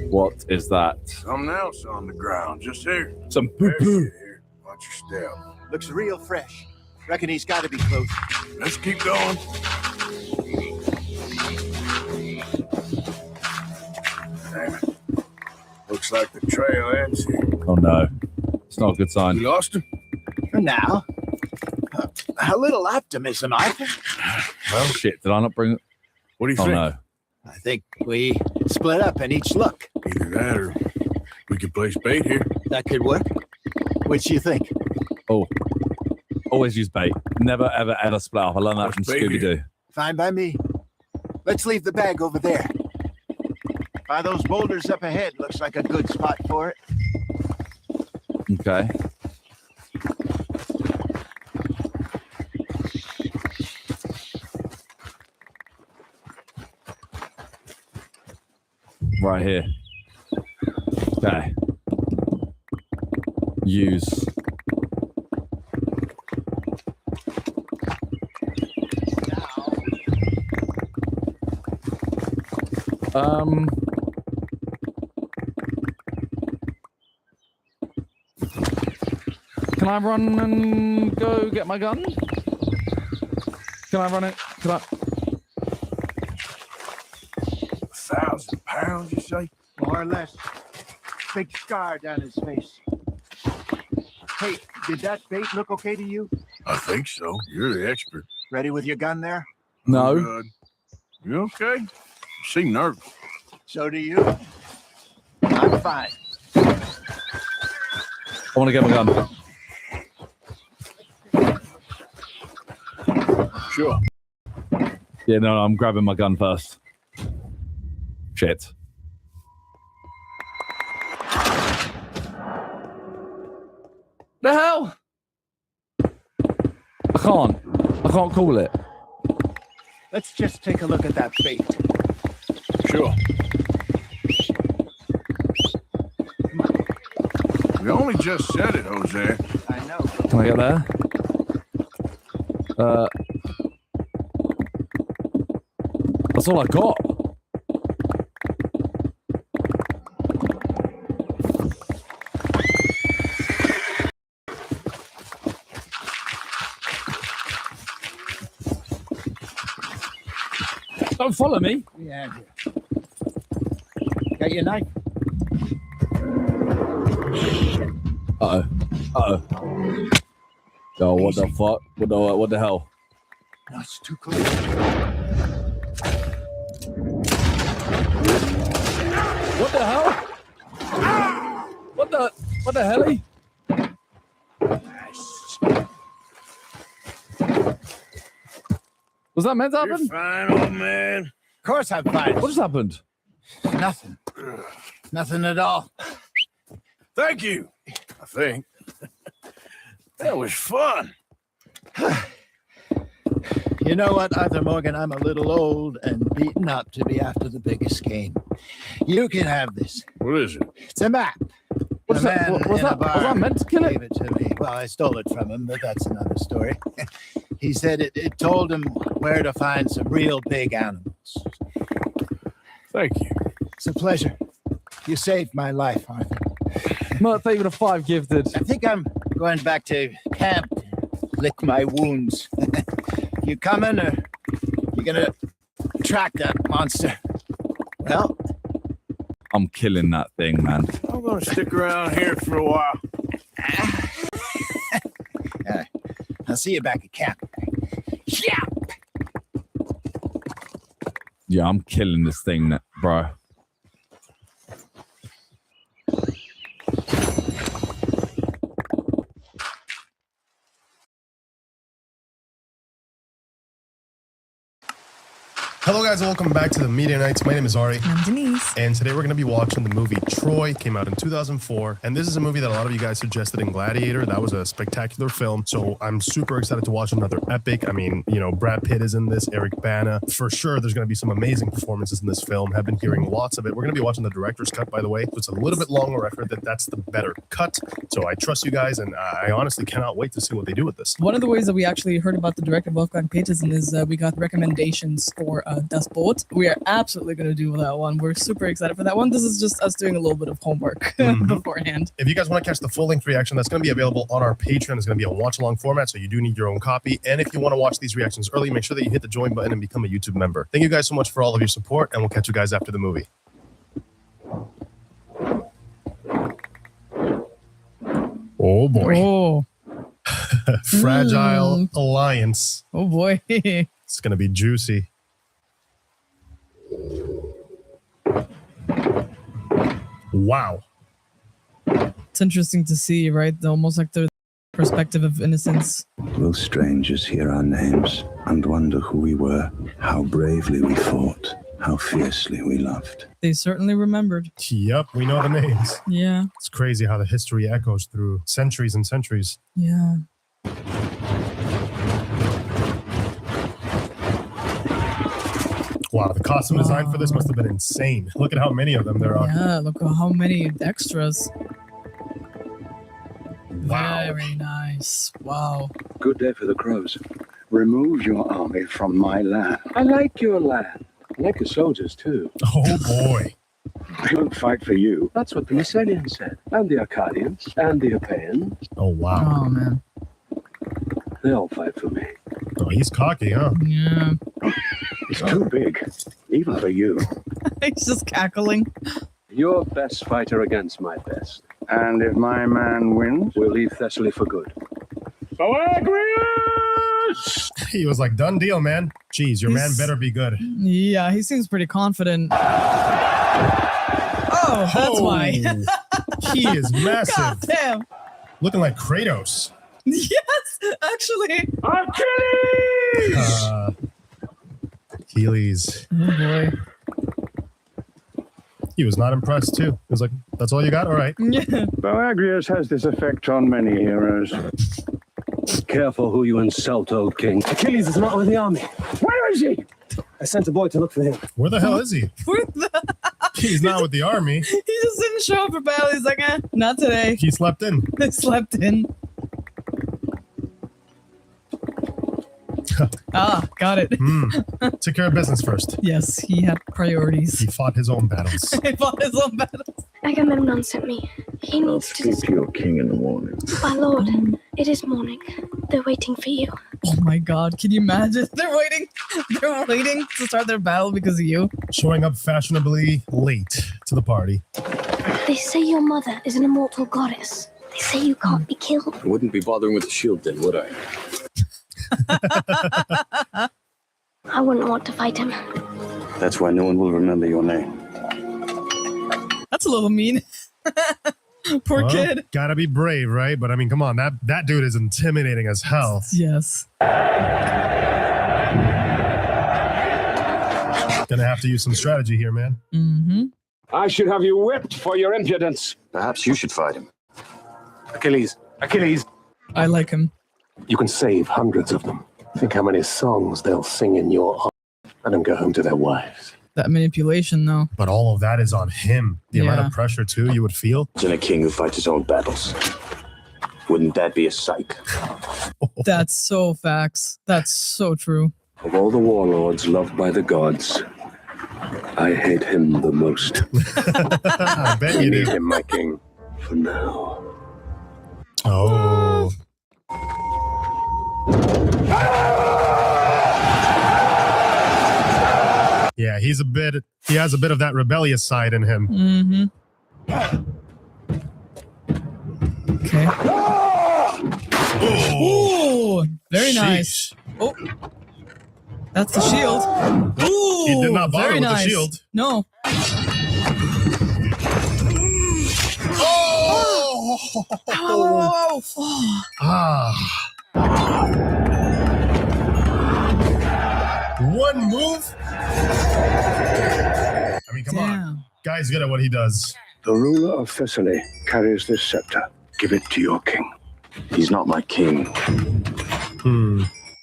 What is that? Something else on the ground. Just here. Some There's poo-poo. shit here. Watch your step. Looks real fresh. Reckon he's got to be close. Let's keep going. Damn it. Looks like the trail ends here. Oh no. It's not a good sign. You lost him? For now. A little optimism, Arthur. Well, shit. Did I not bring it? What do you Oh think? no. I think we split up and each look. Either that or we could place bait here. That could work. Which you think? Oh. Always use bait. Never, ever, ever split up. I learned that from What's bait Scooby Doo. Fine by me. Let's leave the bag over there. By those boulders up ahead, looks like a good spot for it. Okay. Right here. Okay. Use. Can I run and go get my gun? Can I run it? Can I? 1,000 pounds, you say? More or less. Big scar down his face. Hey, did that bait look okay to you? I think so. You're the expert. Ready with your gun there? No. Good. You okay? You seem nervous. So do you. I'm fine. I want to get my gun. Sure. Yeah, no, I'm grabbing my gun first. Shit. The hell? I can't call it. Let's just take a look at that bait. Sure. We only just said it, Jose. I know. Can I get there? That's all I got. Don't follow me. Yeah. Got your knife? Uh-oh. Uh-oh. Oh, what the fuck? What the hell? No, it's too close. What the hell? What the hell? Was that meant to You're happen? fine, old man. Of course I'm fine. What just happened? Nothing. Nothing at all. Thank you. I think. That was fun. You know what, Arthur Morgan? I'm a little old and beaten up to be after the biggest game. You can have this. What is it? It's a map. Was A man that in a bar was that meant to kill it? gave it to me. Well, I stole it from him, but that's another story. He said it told him where to find some real big animals. Thank you. It's a pleasure. You saved my life, Arthur. Not even a 5 gifted. I think I'm going back to camp to lick my wounds. You coming, or you gonna track that monster? Well, I'm killing that thing, man. I'm gonna stick around here for a while. I'll see you back at camp. Yeah. Yeah, I'm killing this thing, bro. Hello guys and welcome back to the Media Nights. My name is Ari. I'm Denise. And today we're going to be watching the movie Troy. Came out in 2004. And this is a movie that a lot of you guys suggested in Gladiator. That was a spectacular film. So I'm super excited to watch another epic. I mean, you know, Brad Pitt is in this, Eric Bana. For sure, there's going to be some amazing performances in this film. Have been hearing lots of it. We're going to be watching the director's cut, by the way. So it's a little bit longer. I've heard that that's the better cut. So I trust you guys, and I honestly cannot wait to see what they do with this. One of the ways that we actually heard about the director Wolfgang Petersen is we got recommendations for Das Boot. We are absolutely going to do that one. We're super excited for that one. This is just us doing a little bit of homework beforehand. If you guys want to catch the full-length reaction, that's going to be available on our Patreon. It's going to be a watch-along format, so you do need your own copy. And if you want to watch these reactions early, make sure that you hit the join button and become a YouTube member. Thank you guys so much for all of your support, and we'll catch you guys after the movie. Oh, boy. Oh, Fragile Alliance. oh boy. It's going to be juicy. Wow. It's interesting to see, right? Almost like the perspective of innocence. Will strangers hear our names and wonder who we were, how bravely we fought, how fiercely we loved? They certainly remembered. Yep, we know the names. Yeah, It's crazy how the history echoes through centuries and centuries. yeah. Wow, the costume design for this must have been insane. Look at how many of them there are. Yeah, look at how many extras. Wow. Very nice. Wow. Good day for the crows. Remove your army from my land. I like your land. I like your soldiers, too. Oh boy. They won't fight for you. That's what the Macedonians said. And the Arcadians. And the Epeans. Oh wow. Oh, man. They all fight for me. Oh, he's cocky, huh? Yeah. It's too big, even for you. He's just cackling. Your best fighter against my best. And if my man wins, We'll leave Thessaly for good. He was like, done deal, man. Jeez, your man He's- better be good. Yeah, he seems pretty confident. Oh, that's why. He is God massive. damn. Looking like Kratos. Yes, actually. Achilles. Oh boy. He was not impressed, too. He was like, that's all you got? All right. Yeah. Boagrius has this effect on many heroes. Careful who you insult, old king. Achilles is not with the army. Where is he? I sent a boy to look for him. Where the hell is he? Where the- He's not with the army. He just didn't show up for battle. He's like, not today. He slept in. They slept in. Got it. Took care of business first. Yes, he had priorities. He fought his own battles. He fought his own battles. Agamemnon sent me. He I'll needs to speak to your king in the morning. My lord, it is morning. They're waiting for you. Oh my god, can you imagine? They're waiting to start their battle because of you. Showing up fashionably late to the party. They say your mother is an immortal goddess. They say you can't be killed. I wouldn't be bothering with the shield then, would I? I wouldn't want to fight him. That's why no one will remember your name. That's a little mean. Poor Well, kid. Gotta be brave, right? But I mean, come on, that dude is intimidating as hell. Yes. Gonna have to use some strategy here, man. Mm-hmm. I should have you whipped for your impudence. Perhaps you should fight him. Achilles. Achilles. I like him. You can save hundreds of them. Think how many songs they'll sing in your honor. Let them go home to their wives. That manipulation, though. But all of that is on him. The amount Yeah. of pressure, too, you would feel. And a king who fights his own battles. Wouldn't that be a sight? That's so facts. That's so true. Of all the warlords loved by the gods, I hate him the most. I bet You you need do. him, my king. for now. Oh. Yeah, he has a bit of that rebellious side in him. Mm-hmm. Okay. Ooh, very nice. Oh, that's the shield. Ooh, He did not bother very with nice. the shield. No. Oh! Oh. Ah. One move? I mean, come on. Guy's good at what he does. The ruler of Thessaly carries this scepter. Give it to your king. He's not my king.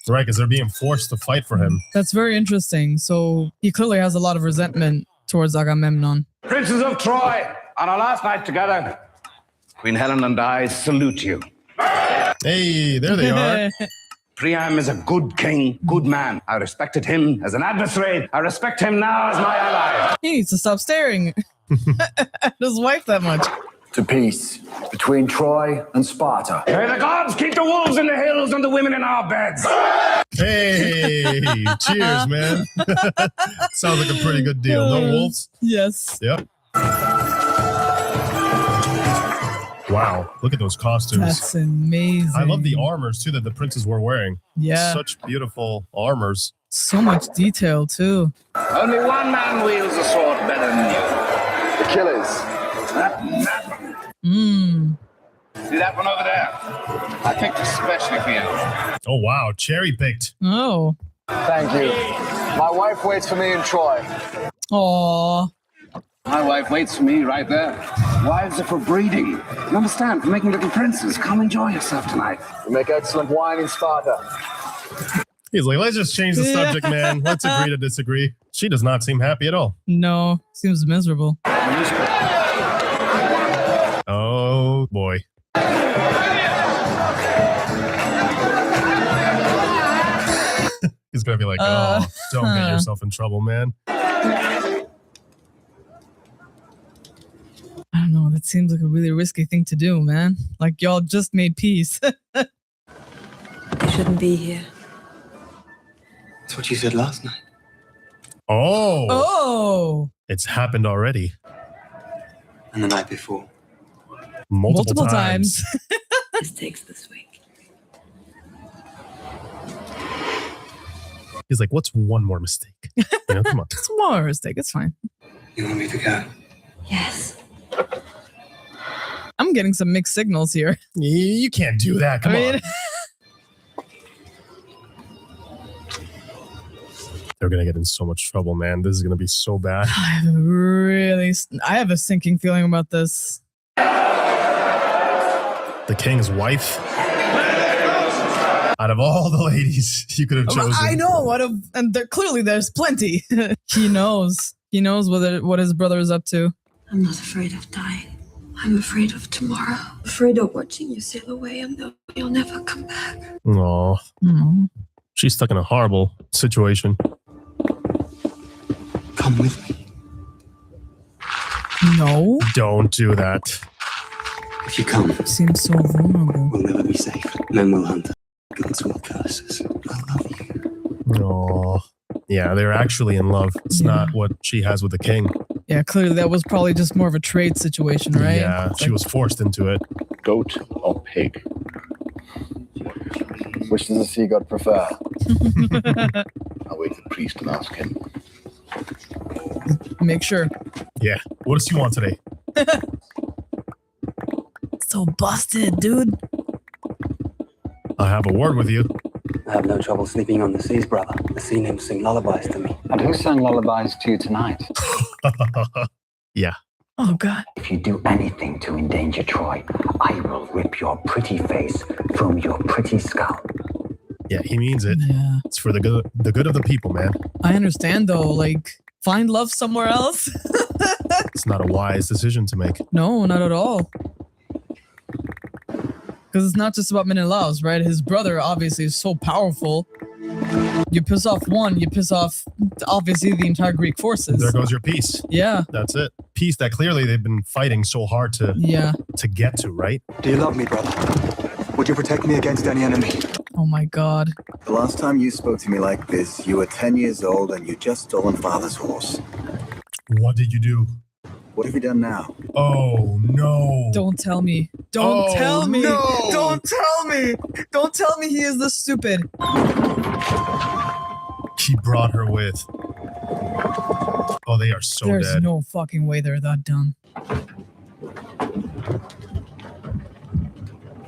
Right, because they're being forced to fight for him. That's very interesting. So he clearly has a lot of resentment towards Agamemnon. Princes of Troy, on our last night together, Queen Helen and I salute you. Hey, there they are. Priam is a good king, good man. I respected him as an adversary. I respect him now as my ally. He needs to stop staring at his wife that much. To peace between Troy and Sparta. May the gods keep the wolves in the hills and the women in our beds. Hey, cheers, man. Sounds like a pretty good deal. No wolves? Yes. Yep. Wow, look at those costumes. That's amazing. I love the armors, too, that the princes were wearing. Yeah. Such beautiful armors. So much detail, too. Only one man wields a sword better than you. The killers. See that one over there? I picked especially for you. Oh, wow, cherry picked. Oh. Thank you. My wife waits for me in Troy. Aww. My wife waits for me right there. Wives are for breeding. You understand? For making little princes. Come enjoy yourself tonight. We make excellent wine in Sparta. He's like, let's just change the subject, man. Let's agree to disagree. She does not seem happy at all. No, seems miserable. Oh, boy. He's going to be like, oh, don't get yourself in trouble, man. I don't know. That seems like a really risky thing to do, man. Like, y'all just made peace. I shouldn't be here. That's what you said last night. Oh. Oh. It's happened already. And the night before. Multiple times. Mistakes this week. He's like, what's one more mistake? You know, come on. It's one more mistake. It's fine. You want me to go? Yes. I'm getting some mixed signals here. You can't do that. Come on. They're going to get in so much trouble, man. This is going to be so bad. I have a sinking feeling about this. The king's wife? Out of all the ladies you could have chosen. I know. Clearly there's plenty. He knows. He knows what his brother is up to. I'm not afraid of dying. I'm afraid of tomorrow. Afraid of watching you sail away and knowing you'll never come back. Aw. She's stuck in a horrible situation. Come with me. No. Don't do that. If you come, seems so vulnerable. We'll never be safe. Men will hunt us. Guns will curse us. I love you. Aw. Yeah, they're actually in love. It's not what she has with the king. Yeah, clearly that was probably just more of a trade situation, right? Yeah, she was forced into it. Goat or pig? Which does the sea god prefer? I'll wait for the priest and ask him. Make sure. Yeah. What does he want today? So busted, dude. I have a word with you. I have no trouble sleeping on the seas, brother. The sea nymphs sing lullabies to me. And who sang lullabies to you tonight? Yeah. Oh, God. If you do anything to endanger Troy, I will rip your pretty face from your pretty skull. Yeah, he means it. Yeah. It's for the good of the people, man. I understand, though. Like, find love somewhere else. It's not a wise decision to make. No, not at all. Because it's not just about Menelaus, right? His brother obviously is so powerful You piss off one, you piss off obviously the entire Greek forces. There goes your peace. Yeah. That's it. Peace that clearly they've been fighting so hard to get to, right? Do you love me, brother? Would you protect me against any enemy? Oh my god. The last time you spoke to me like this, you were 10 years old and you just stolen father's horse. What did you do? What have you done now? Oh, no. Don't tell me. Don't tell me. No. Don't tell me. Don't tell me he is this stupid. He brought her with. Oh, they are so There's dead. no fucking way they're that dumb.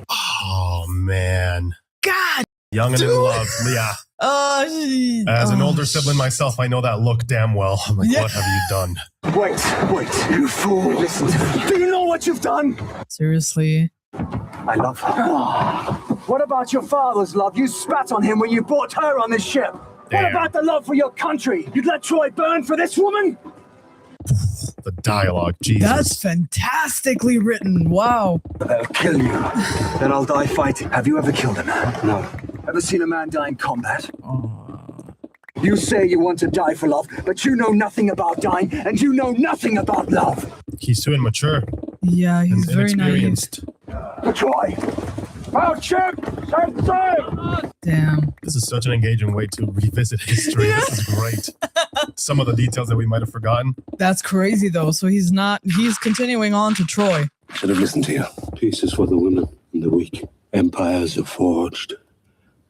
Oh, man. God. Young and in love. Yeah. As an older sibling myself, I know that look damn well. I'm like, what have you done? Wait, you fool. Listen to me. Do you know what you've done? Seriously. I love her. What about your father's love? You spat on him when you brought her on this ship. Damn. What about the love for your country? You'd let Troy burn for this woman? The dialogue, Jesus. That's fantastically written. Wow. They'll kill you. Then I'll die fighting. Have you ever killed a man? No. Ever seen a man die in combat? You say you want to die for love, but you know nothing about dying, and you know nothing about love. He's too immature. Yeah, he's and very naive. inexperienced. Troy! Our ship! Set sail! Damn. This is such an engaging way to revisit history. This is great. Some of the details that we might have forgotten. That's crazy though. So he's continuing on to Troy. Should have listened to you. Peace is for the women and the weak. Empires are forged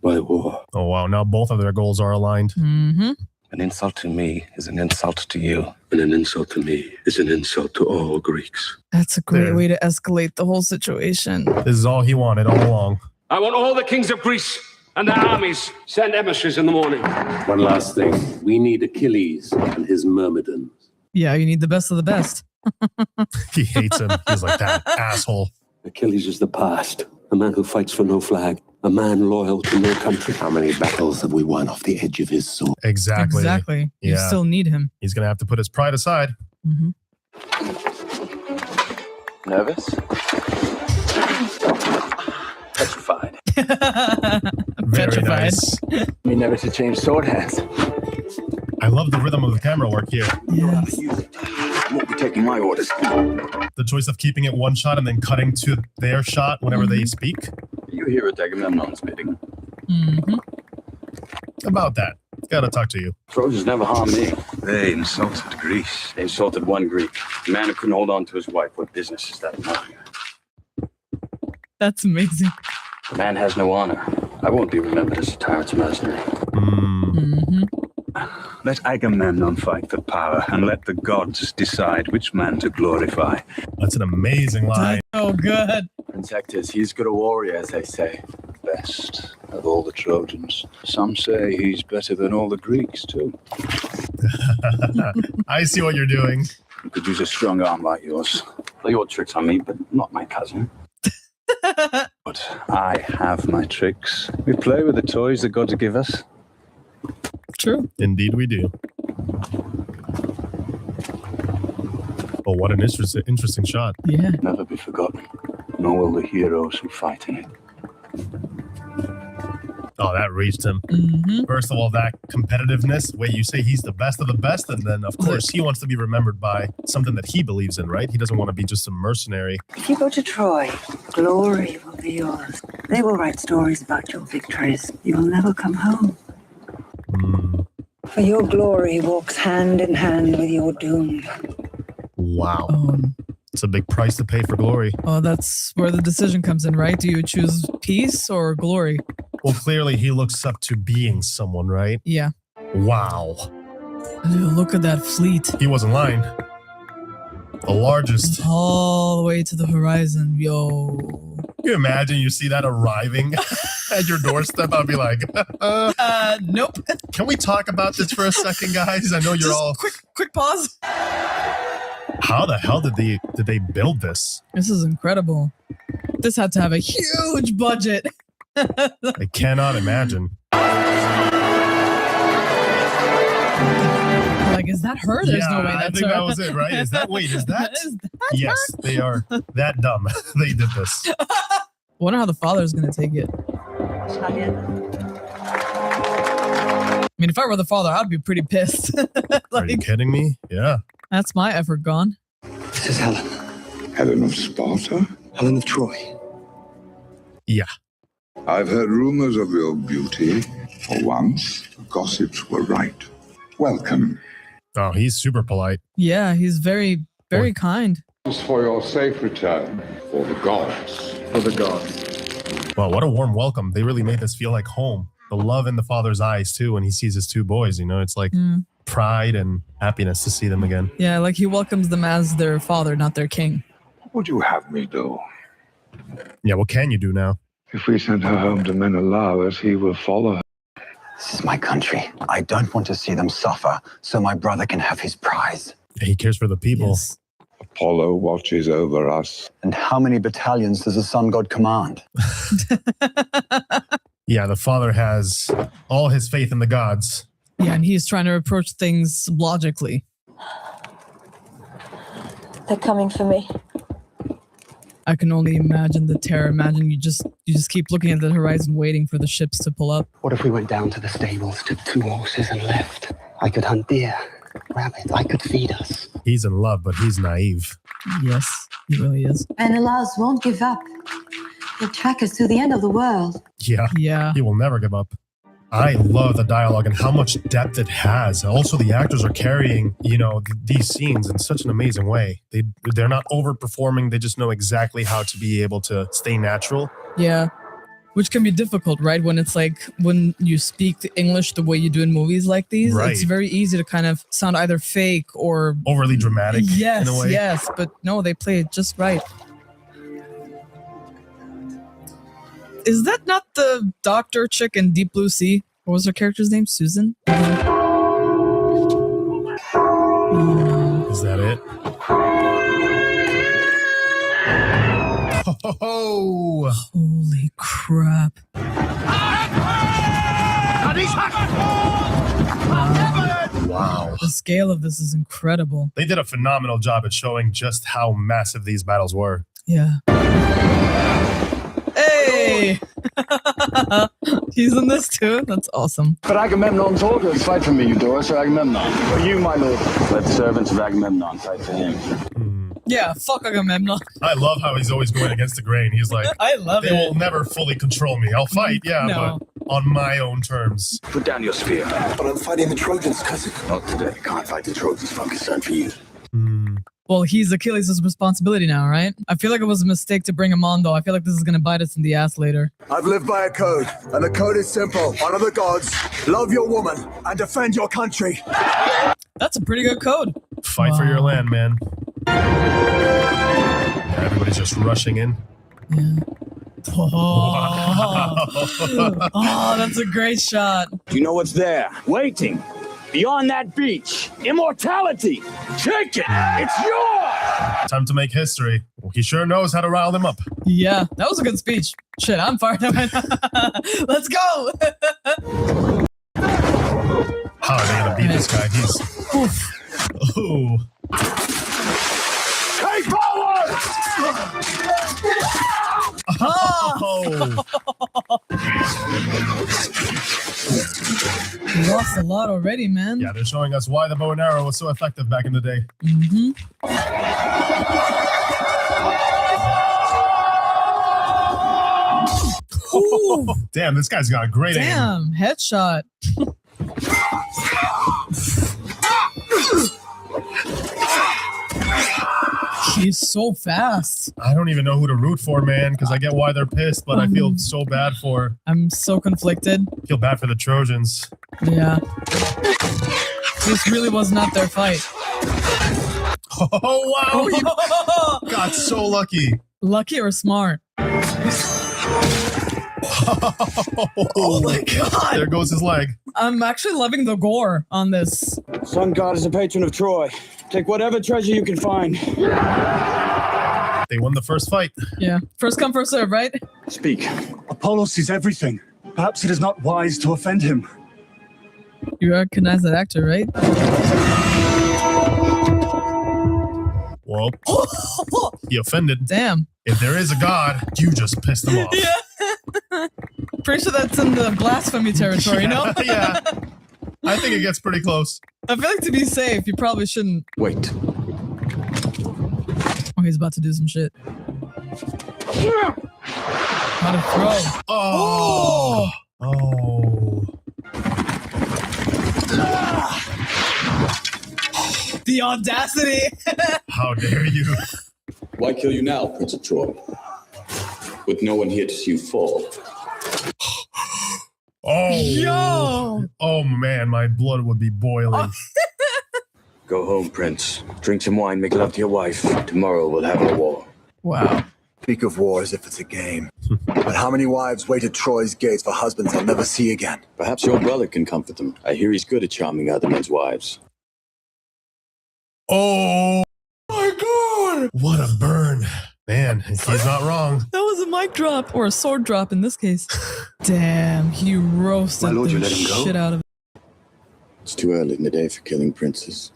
by war. Oh, wow. Now both of their goals are aligned. Mm-hmm. An insult to me is an insult to you. And an insult to me is an insult to all Greeks. That's a great way to escalate the whole situation. This is all he wanted all along. I want all the kings of Greece and their armies send emissaries in the morning. One last thing. We need Achilles and his myrmidons. Yeah, you need the best of the best. He hates him. He's like, that asshole. Achilles is the past. A man who fights for no flag. A man loyal to no country. How many battles have we won off the edge of his sword? Exactly. Exactly. You still need him. He's going to have to put his pride aside. Mm-hmm. Nervous? Petrified. Very nice. Me never to change sword hands. I love the rhythm of the camera work here. Yes. Won't be taking my orders. The choice of keeping it one shot and then cutting to their shot whenever they speak. You hear it, Agamemnon's bidding. Mm-hmm. About that. Gotta talk to you. Trojans never harmed me. They insulted Greece. They insulted one Greek. A man who couldn't hold on to his wife. What business is that of mine? That's amazing. The man has no honor. I won't be remembered as a tyrant's mercenary. Mm-hmm. Let Agamemnon fight for power, and let the gods decide which man to glorify. That's an amazing line. Oh, good. Prince Hector's, he's good a warrior, as they say. Best of all the Trojans. Some say he's better than all the Greeks, too. I see what you're doing. You could use a strong arm like yours. Play your tricks on me, but not my cousin. But I have my tricks. We play with the toys the gods give us. True. Indeed we do. Oh, what an interesting shot. Yeah. Never be forgotten, nor will the heroes who fight in it. Oh, that reached him. Mm-hmm. First of all, that competitiveness, where you say he's the best of the best, and then, of course, he wants to be remembered by something that he believes in, right? He doesn't want to be just a mercenary. If you go to Troy, glory will be yours. They will write stories about your victories. You will never come home. For your glory walks hand in hand with your doom. Wow. It's a big price to pay for glory. Oh, that's where the decision comes in, right? Do you choose peace or glory? Well, clearly he looks up to being someone, right? Yeah. Wow. Dude, look at that fleet. He wasn't lying. The largest. All the way to the horizon, yo. Can you imagine you see that arriving at your doorstep? I'll be like, nope. Can we talk about this for a second, guys? I know you're Just all quick pause. How the hell did they build this? This is incredible. This had to have a huge budget. I cannot imagine. Like, is that her? There's no way that's her. I think that was it, right? Is that yes, her? They are that dumb. They did this. Wonder how the father's gonna take it. mean, if I were the father, I'd be pretty pissed. Are you kidding me? Yeah. That's my effort gone. This is Helen. Helen of Sparta? Helen of Troy. Yeah. I've heard rumors of your beauty. For once, gossips were right. Welcome. Oh, he's super polite. Yeah, he's very, very kind. For your safe return. For the gods. For the gods. Wow, what a warm welcome. They really made this feel like home. The love in the father's eyes, too, when he sees his two boys, you know? It's like pride and happiness to see them again. Yeah, like he welcomes them as their father, not their king. What would you have me do? Yeah, what can you do now? If we send her home to Menelaus, he will follow her. This is my country. I don't want to see them suffer, so my brother can have his prize. He cares for the people. Yes. Apollo watches over us. And how many battalions does the sun god command? Yeah, the father has all his faith in the gods. Yeah, and he's trying to approach things logically. They're coming for me. I can only imagine the terror. Imagine you just keep looking at the horizon, waiting for the ships to pull up. What if we went down to the stables, took 2 horses and left? I could hunt deer, rabbit. I could feed us. He's in love, but he's naive. Yes, he really is. Menelaus won't give up. He'll track us to the end of the world. Yeah. He will never give up. I love the dialogue and how much depth it has. Also, the actors are carrying, these scenes in such an amazing way. They're not overperforming. They just know exactly how to be able to stay natural. Yeah, which can be difficult, right? When it's like when you speak the English the way you do in movies like these, it's very easy to kind of sound either fake or overly dramatic. Yes, in a way. yes, but no, they play it just right. Is that not the doctor chick in Deep Blue Sea? What was her character's name? Susan? Is that it? Oh! Holy crap. Wow. The scale of this is incredible. They did a phenomenal job at showing just how massive these battles were. Yeah. Hey! He's in this too? That's awesome. But Agamemnon's orders, fight for me, Eudorus, or Agamemnon. For you, my lord. Let servants of Agamemnon fight for him. Yeah, fuck Agamemnon. I love how he's always going against the grain. He's like, I love they will never fully control me. I'll fight, but on my own terms. Put down your spear. But I'm fighting the Trojans, cousin. Not today. Can't fight the Trojans. I'm concerned for you. Well, he's Achilles' responsibility now, right? I feel like it was a mistake to bring him on, though. I feel like this is going to bite us in the ass later. I've lived by a code, and the code is simple. Honor the gods, love your woman, and defend your country. That's a pretty good code. Fight for your land, man. Everybody's just rushing in. Yeah. Oh, that's a great shot. Do you know what's there? Waiting. Beyond that beach. Immortality. Take it. It's yours. Time to make history. Well, he sure knows how to rile them up. Yeah, that was a good speech. Shit, I'm fired up. Let's go. How are they going to beat this guy? He's... Oof. Ooh. Hey, forward! Oh! We lost a lot already, man. Yeah, they're showing us why the bow and arrow was so effective back in the day. Ooh. Damn, this guy's got a great aim. Damn, headshot. He's so fast. I don't even know who to root for, man, because I get why they're pissed, but I feel so bad for... I'm so conflicted. I feel bad for the Trojans. Yeah. This really was not their fight. Oh, wow! You got so lucky. Lucky or smart? Oh my god! There goes his leg. I'm actually loving the gore on this. Sun god is a patron of Troy. Take whatever treasure you can find. They won the first fight. Yeah. First come, first serve, right? Speak. Apollo sees everything. Perhaps it is not wise to offend him. You recognize that actor, right? Well, he offended. Damn. If there is a god, you just pissed him off. Yeah. Pretty sure that's in the blasphemy territory, no? Yeah. I think it gets pretty close. I feel like to be safe, you probably shouldn't. Wait. Oh, he's about to do some shit. How to throw. Oh! Oh. The audacity! How dare you? Why kill you now, Prince of Troy? With no one here to see you fall. Oh. Yo! Oh, man, my blood would be boiling. Go home, Prince. Drink some wine, make love to your wife. Tomorrow we'll have a war. Wow. Speak of war as if it's a game. But how many wives waited Troy's gates for husbands they'll never see again? Perhaps your brother can comfort them. I hear he's good at charming other men's wives. Oh my God! What a burn. Man, he's not wrong. That was a mic drop, or a sword drop in this case. Damn, he roasted My lord, the you let him go? shit out of it. It's too early in the day for killing princes.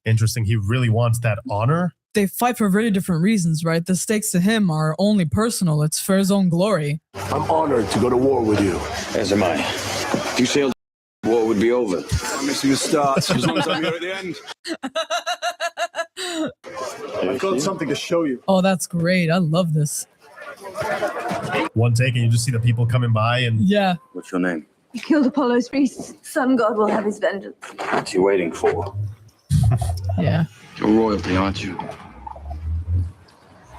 Interesting. He really wants that honor. They fight for very different reasons, right? The stakes to him are only personal. It's for his own glory. I'm honored to go to war with you. As am I. If you sailed, war would be over. I'm missing a start, as long as I'm here at the end. I've got something to show you. Oh, that's great. I love this. One take and you just see the people coming by and... Yeah. What's your name? You killed Apollo's priest. Sun God will have his vengeance. What's he waiting for? Yeah. You're royalty, aren't you?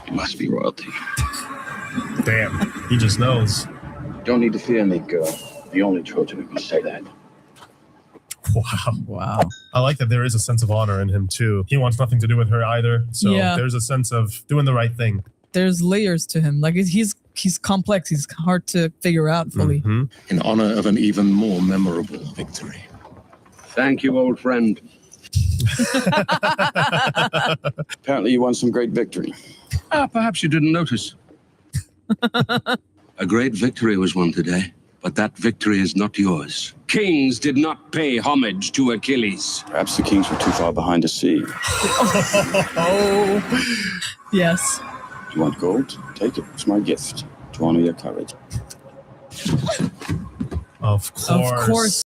You must be royalty. Damn, he just knows. Don't need to fear me, girl. The only Trojan who can say that. Wow. Wow. I like that there is a sense of honor in him too. He wants nothing to do with her either. So Yeah. there's a sense of doing the right thing. There's layers to him. Like he's complex. He's hard to figure out fully. In honor of an even more memorable victory. Thank you, old friend. Apparently you won some great victory. Perhaps you didn't notice. A great victory was won today, but that victory is not yours. Kings did not pay homage to Achilles. Perhaps the kings were too far behind to see. Oh, yes. You want gold? Take it. It's my gift to honor your courage. Of course. Of course.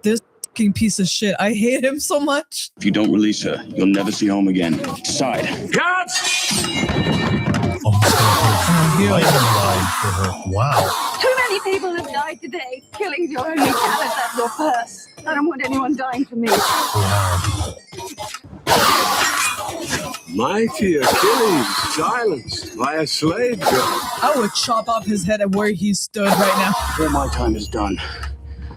This fucking piece of shit. I hate him so much. If you don't release her, you'll never see home again. Decide. Guards! For her. Wow. Too many people have died today. Killing's your only talent. That's your purse. I don't want anyone dying for me. Wow. Mighty Achilles, silenced by a slave girl. I would chop off his head at where he stood right now. Before my time is done,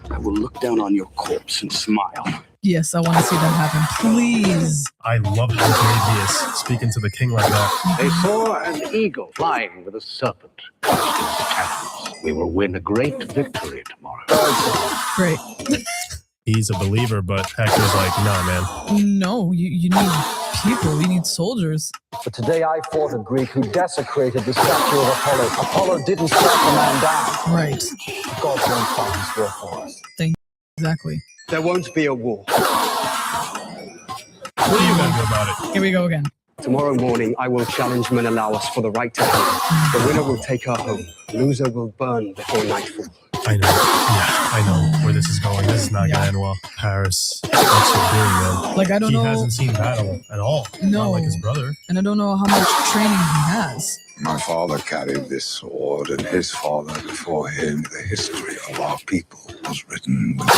I will look down on your corpse and smile. Yes, I want to see that happen. Please. I love how brave he is, speaking to the king like that. They saw an eagle flying with a serpent. We will win a great victory tomorrow. Great. He's a believer, but Hector's like, nah, man. No, you need people. You need soldiers. But today I fought a Greek who desecrated the statue of Apollo. Apollo didn't strike the man down. Right. God won't fight his war for us. Exactly. There won't be a war. What are you gonna do about it? Here we go again. Tomorrow morning, I will challenge Menelaus for the right to hunt. The winner will take her home. Loser will burn before nightfall. I know. Yeah, I know where this is going. This is not gonna end well. Paris. That's what doing, man. Like, I don't know. He hasn't seen battle at all. No. Not like his brother. And I don't know how much training he has. My father carried this sword, and his father before him. The history of our people was written with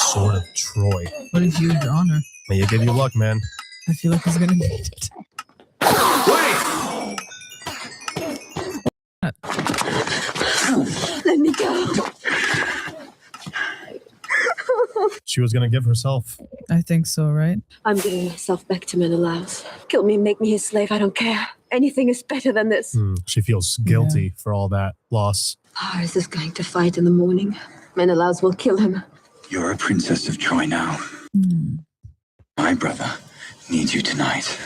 Sword of Troy. What a huge honor. May you give you luck, man. I feel like he's gonna need it. Let me go. She was gonna give herself. I think so, right? I'm giving myself back to Menelaus. Kill me, make me his slave. I don't care. Anything is better than this. She feels guilty for all that loss. Paris is going to fight in the morning. Menelaus will kill him. You're a princess of Troy now. My brother needs you tonight.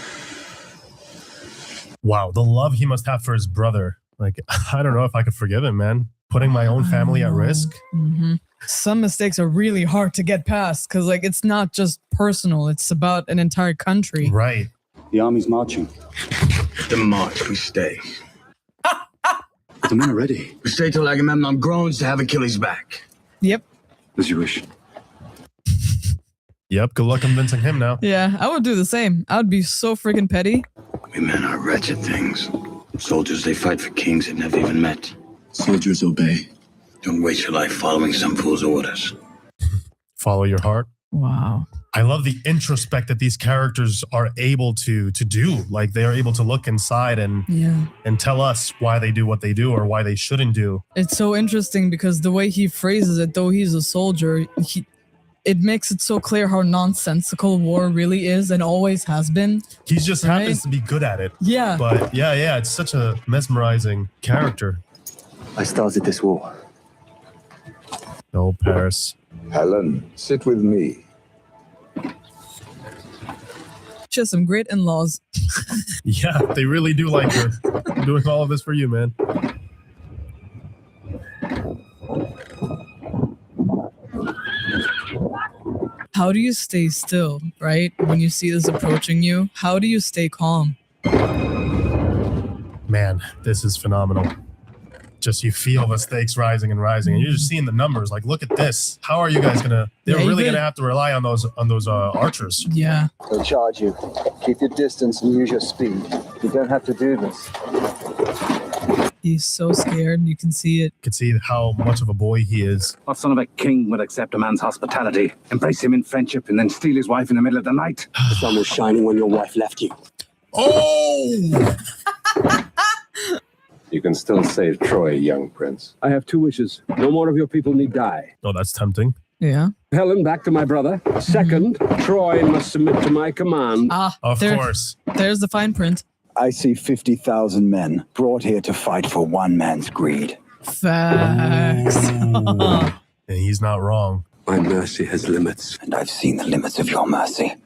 Wow, the love he must have for his brother. Like, I don't know if I could forgive him, man. Putting my own family at risk. Some mistakes are really hard to get past because, like, it's not just personal. It's about an entire country. Right. The army's marching. The march, we stay. The men are ready. We stay till Agamemnon groans to have Achilles back. Yep. As you wish. Yep, good luck convincing him now. Yeah, I would do the same. I would be so freaking petty. We men are wretched things. Soldiers, they fight for kings they've never even met. Soldiers obey. Don't waste your life following some fool's orders. Follow your heart. Wow. I love the introspect that these characters are able to do. Like they are able to look inside and tell us why they do what they do or why they shouldn't do. It's so interesting because the way he phrases it, though he's a soldier, it makes it so clear how nonsensical war really is and always has been. He just happens to be good at it. Yeah. But yeah, it's such a mesmerizing character. I started this war. No, Paris. Helen, sit with me. She has some great in-laws. Yeah, they really do like her. I'm doing all of this for you, man. How do you stay still, right? When you see this approaching you, how do you stay calm? Man, this is phenomenal. Just you feel the stakes rising and rising, and you're just seeing the numbers. Like, look at this. How are you guys gonna? They're really gonna have to rely on those archers. Yeah. They'll charge you. Keep your distance and use your speed. You don't have to do this. He's so scared. You can see it. You can see how much of a boy he is. What son of a king would accept a man's hospitality, embrace him in friendship, and then steal his wife in the middle of the night? The sun was shining when your wife left you. Oh! You can still save Troy, young prince. I have 2 wishes. No more of your people need die. Oh, that's tempting. Yeah. Helen, back to my brother. Second, Troy must submit to my command. Of course. There's the fine print. I see 50,000 men brought here to fight for one man's greed. Facts. And he's not wrong. My mercy has limits. And I've seen the limits of your mercy.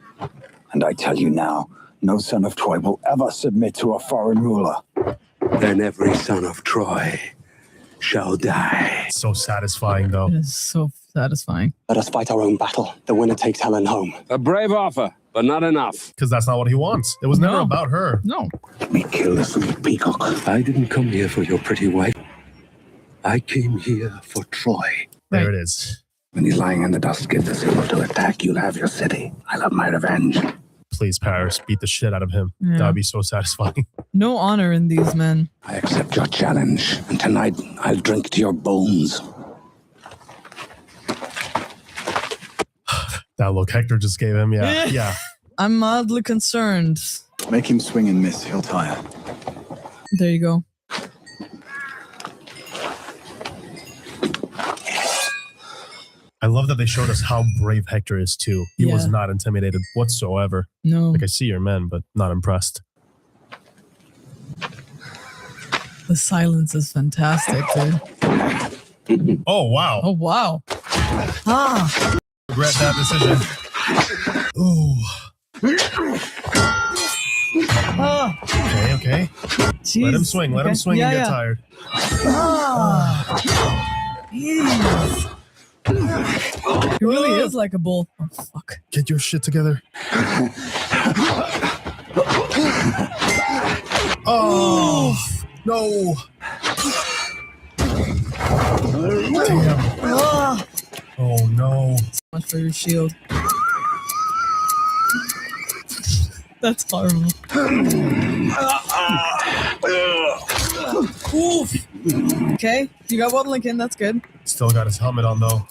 And I tell you now, no son of Troy will ever submit to a foreign ruler. Then every son of Troy shall die. So satisfying, though. It is so satisfying. Let us fight our own battle. The winner takes Helen home. A brave offer, but not enough. Because that's not what he wants. It was never about her. No. We kill this little peacock. I didn't come here for your pretty wife. I came here for Troy. There it is. When he's lying in the dust, give the signal to attack. You'll have your city. I love my revenge. Please, Paris, beat the shit out of him. Yeah. That would be so satisfying. No honor in these men. I accept your challenge, and tonight I'll drink to your bones. That look Hector just gave him, yeah. I'm mildly concerned. Make him swing and miss. He'll tire. There you go. I love that they showed us how brave Hector is, too. He was not intimidated whatsoever. No. Like, I see your men, but not impressed. The silence is fantastic, dude. Oh, wow. Oh, wow. Ah. Regret that decision. Ooh. Okay. Jeez. Let him swing. Let him swing and get tired. Jeez. He really is like a bull. Oh, fuck. Get your shit together. Oh, no. Damn. Oh, no. So much for your shield. That's horrible. Oof. Okay, you got one Lincoln. That's good. Still got his helmet on, though.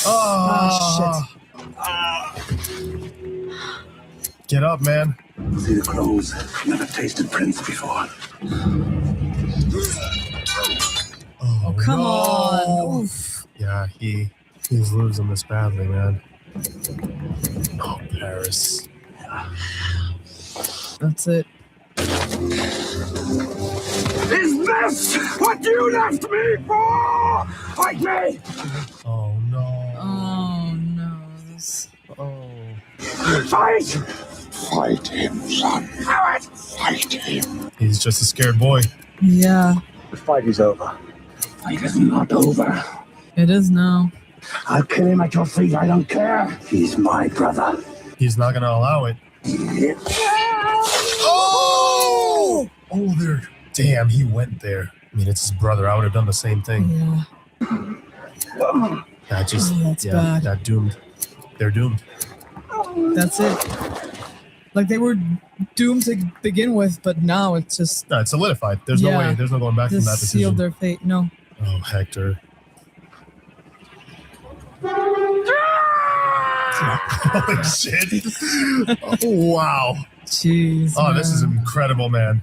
Oh, shit. Get up, man. See the clothes. Never tasted prince before. Oh, come on. Oof. Yeah, he's losing this badly, man. Oh, Paris. That's it. Is this what you left me for? Fight me! Oh, no. Oh, no. Fight! Fight him, son. Fight him. He's just a scared boy. Yeah. The fight is over. The fight is not over. It is now. I'll kill him at your feet. I don't care. He's my brother. He's not going to allow it. Oh! Oh, there. Damn, he went there. I mean, it's his brother. I would have done the same thing. Yeah. That just, that's bad. that doomed. They're doomed. That's it. Like they were doomed to begin with, but now it's just. No, it's solidified. There's no way. There's no going back from that decision. Sealed their fate. No. Oh, Hector. Holy shit. Oh, wow. Jeez. Oh, this is incredible, man.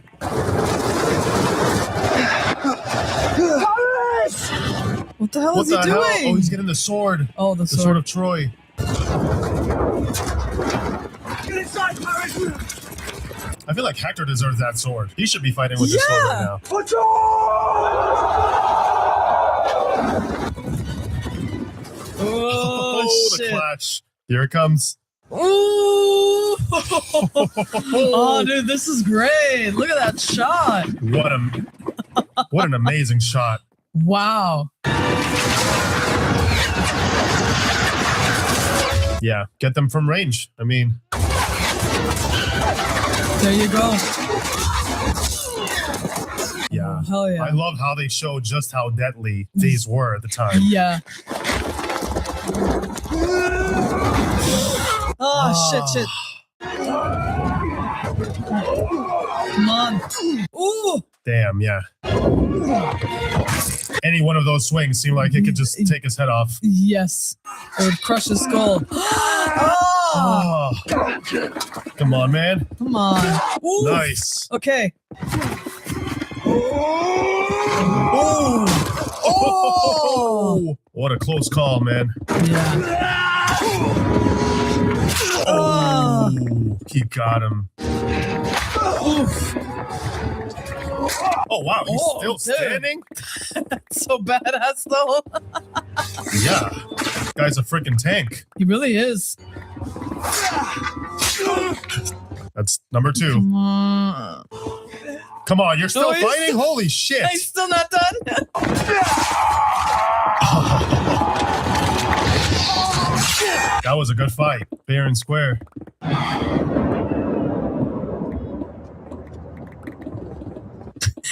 What the hell is he doing? Oh, he's getting the sword. Oh, the sword. The sword of Troy. Get inside, Paris! I feel like Hector deserves that sword. He should be fighting with this sword right now. Oh, the clutch. Here it comes. Ooh! Oh, dude, this is great. Look at that shot. What an amazing shot. Wow. Yeah, get them from range. I mean, there you go. Yeah. Oh, hell yeah. I love how they show just how deadly these were at the time. Yeah. Oh, shit. Come on. Ooh. Damn, yeah. Any one of those swings seemed like it could just take his head off. Yes. It would crush his skull. Oh. Come on, man. Come on. Ooh. Nice. Okay. Oh. What a close call, man. Yeah. Oh. He got him. Oof. Oh, wow. He's still standing? That's so badass, though. Yeah. Guy's a freaking tank. He really is. That's number 2. Come on, you're still fighting? Holy shit. He's still not done. That was a good fight. Fair and square.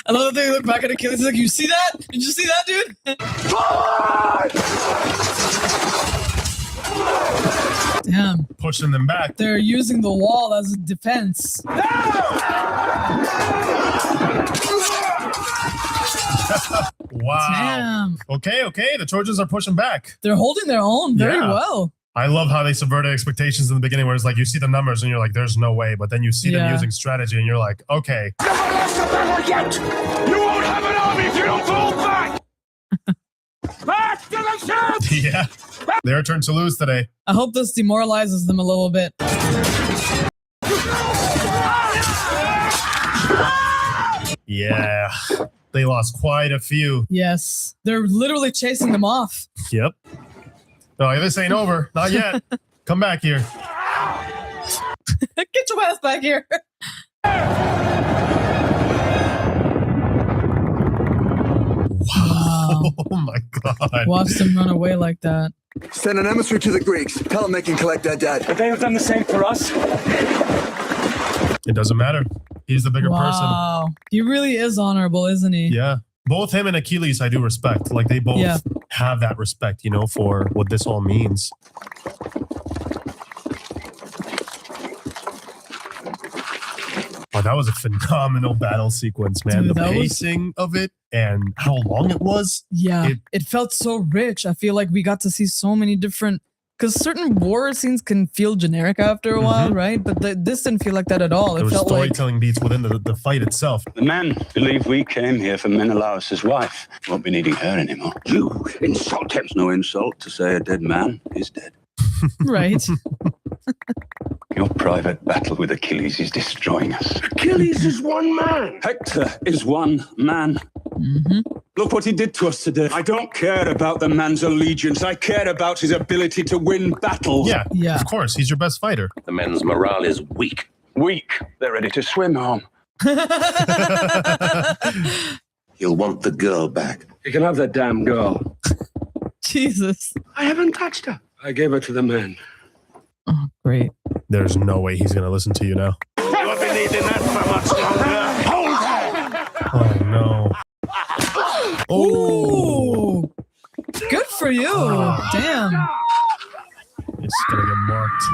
I love that they look back at Achilles like, you see that? Did you see that, dude? Damn. Pushing them back. They're using the wall as a defense. Wow. Damn. Okay. The Trojans are pushing back. They're holding their own very well. I love how they subverted expectations in the beginning, where it's like you see the numbers and you're like, there's no way. But then you see them using strategy and you're like, okay. Never lost a battle yet! You won't have an army if you don't fall back! Back to the ship! Yeah. Their turn to lose today. I hope this demoralizes them a little bit. Yeah. They lost quite a few. Yes. They're literally chasing them off. Yep. No, this ain't over. Not yet. Come back here. Get your ass back here. Wow. Oh my God. Watch them run away like that. Send an emissary to the Greeks. Tell them they can collect their dead. Could they have done the same for us? It doesn't matter. He's the bigger person. Wow. He really is honorable, isn't he? Yeah. Both him and Achilles I do respect. Like they both have that respect, for what this all means. Oh, that was a phenomenal battle sequence, man. Dude, the pacing of it and how long it was. Yeah. It felt so rich. I feel like we got to see so many different... Because certain war scenes can feel generic after a while, right? But this didn't feel like that at all. There was felt storytelling beats within the fight itself. The men believe we came here for Menelaus' wife. Won't be needing her anymore. You insult him. It's no insult to say a dead man is dead. Right. Your private battle with Achilles is destroying us. Achilles is one man. Hector is one man. Look what he did to us today. I don't care about the man's allegiance. I care about his ability to win battles. Yeah, of course. He's your best fighter. The men's morale is weak. Weak. They're ready to swim home. He'll want the girl back. You can have that damn girl. Jesus. I haven't touched her. I gave her to the men. Oh, great. There's no way he's going to listen to you now. You've been eating that for much longer. Hold on. Oh, no. Oh. Good for for you. Damn. It's gonna get marked.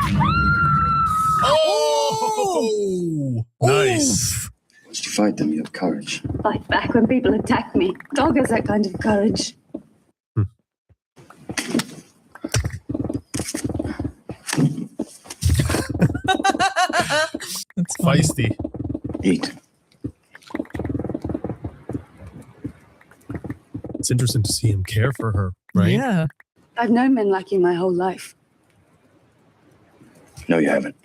Oh! Nice. Once you fight them, you have courage. Fight back when people attack me. Dog has that kind of courage. That's feisty. Eat. It's interesting to see him care for her, right? Yeah. I've known men like you my whole life. No, you haven't.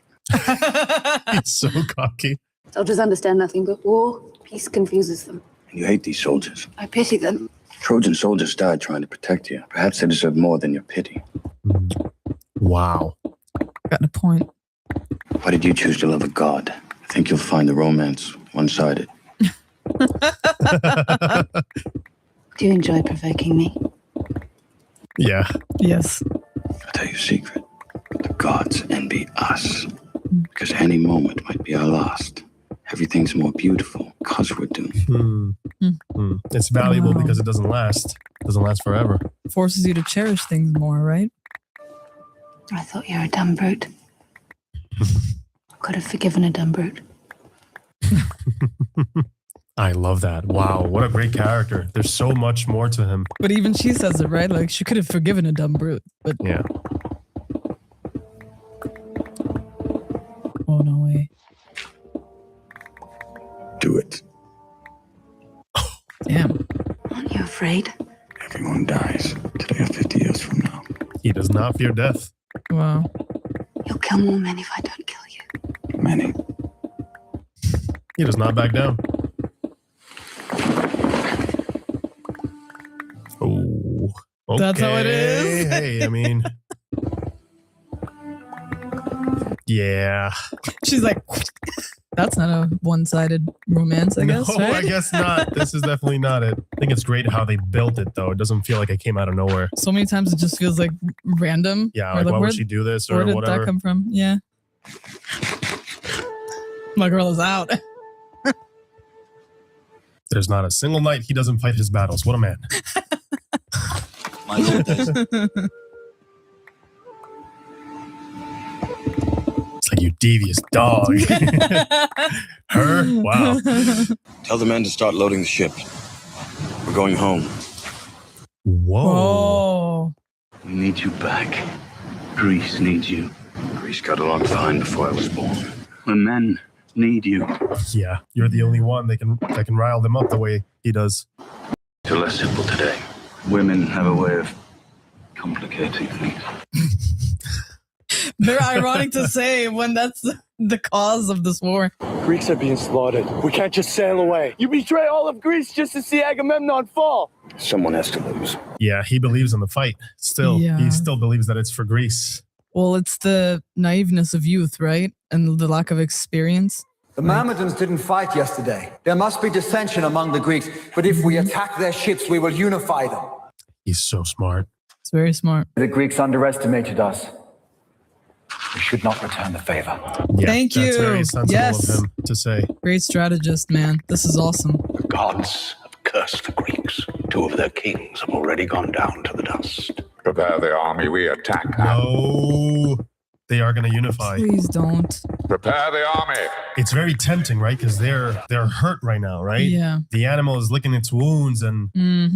He's so cocky. Soldiers understand nothing but war. Peace confuses them. And you hate these soldiers. I pity them. Trojan soldiers died trying to protect you. Perhaps they deserve more than your pity. Wow. Got a point. Why did you choose to love a god? I think you'll find the romance one-sided. Do you enjoy provoking me? Yeah. Yes. I'll tell you a secret. The gods envy us. Because any moment might be our last. Everything's more beautiful because we're doomed. It's valuable because it doesn't last. It doesn't last forever. Forces you to cherish things more, right? I thought you were a dumb brute. Could have forgiven a dumb brute. I love that. Wow, what a great character. There's so much more to him. But even she says it, right? Like, she could have forgiven a dumb brute. But yeah. Oh, no way. Do it. Damn. Aren't you afraid? Everyone dies. Today or 50 years from now. He does not fear death. Wow. You'll kill more men if I don't kill you. Many. He does not back down. Oh. Okay. That's how it is? Hey, I mean. Yeah. She's like, that's not a one-sided romance, I guess, No, right? I guess not. This is definitely not it. I think it's great how they built it, though. It doesn't feel like it came out of nowhere. So many times it just feels like random. Yeah, Or like, why where- would she do this or Where did whatever? that come from? Yeah. My girl is out. There's not a single night he doesn't fight his battles. What a man. My Lord does. It's like, you devious dog. Her? Wow. Tell the men to start loading the ship. We're going home. Whoa. We need you back. Greece needs you. Greece got along fine before I was born. The men need you. Yeah, you're the only one that can rile them up the way he does. It's less simple today. Women have a way of complicating things. Very ironic to say when that's the cause of this war. Greeks are being slaughtered. We can't just sail away. You betray all of Greece just to see Agamemnon fall. Someone has to lose. Yeah, he believes in the fight. Still, Yeah. he still believes that it's for Greece. Well, it's the naiveness of youth, right? And the lack of experience. The Myrmidons didn't fight yesterday. There must be dissension among the Greeks, but if we attack their ships, we will unify them. He's so smart. It's very smart. The Greeks underestimated us. We should not return the favor. Yeah, Thank that's you. very sensible Yes. of him to say. Great strategist, man. This is awesome. The gods have cursed the Greeks. 2 of their kings have already gone down to the dust. Prepare the army, we attack now. No, they are going to unify. Please don't. Prepare the army. It's very tempting, right? Because they're hurt right now, right? Yeah. The animal is licking its wounds and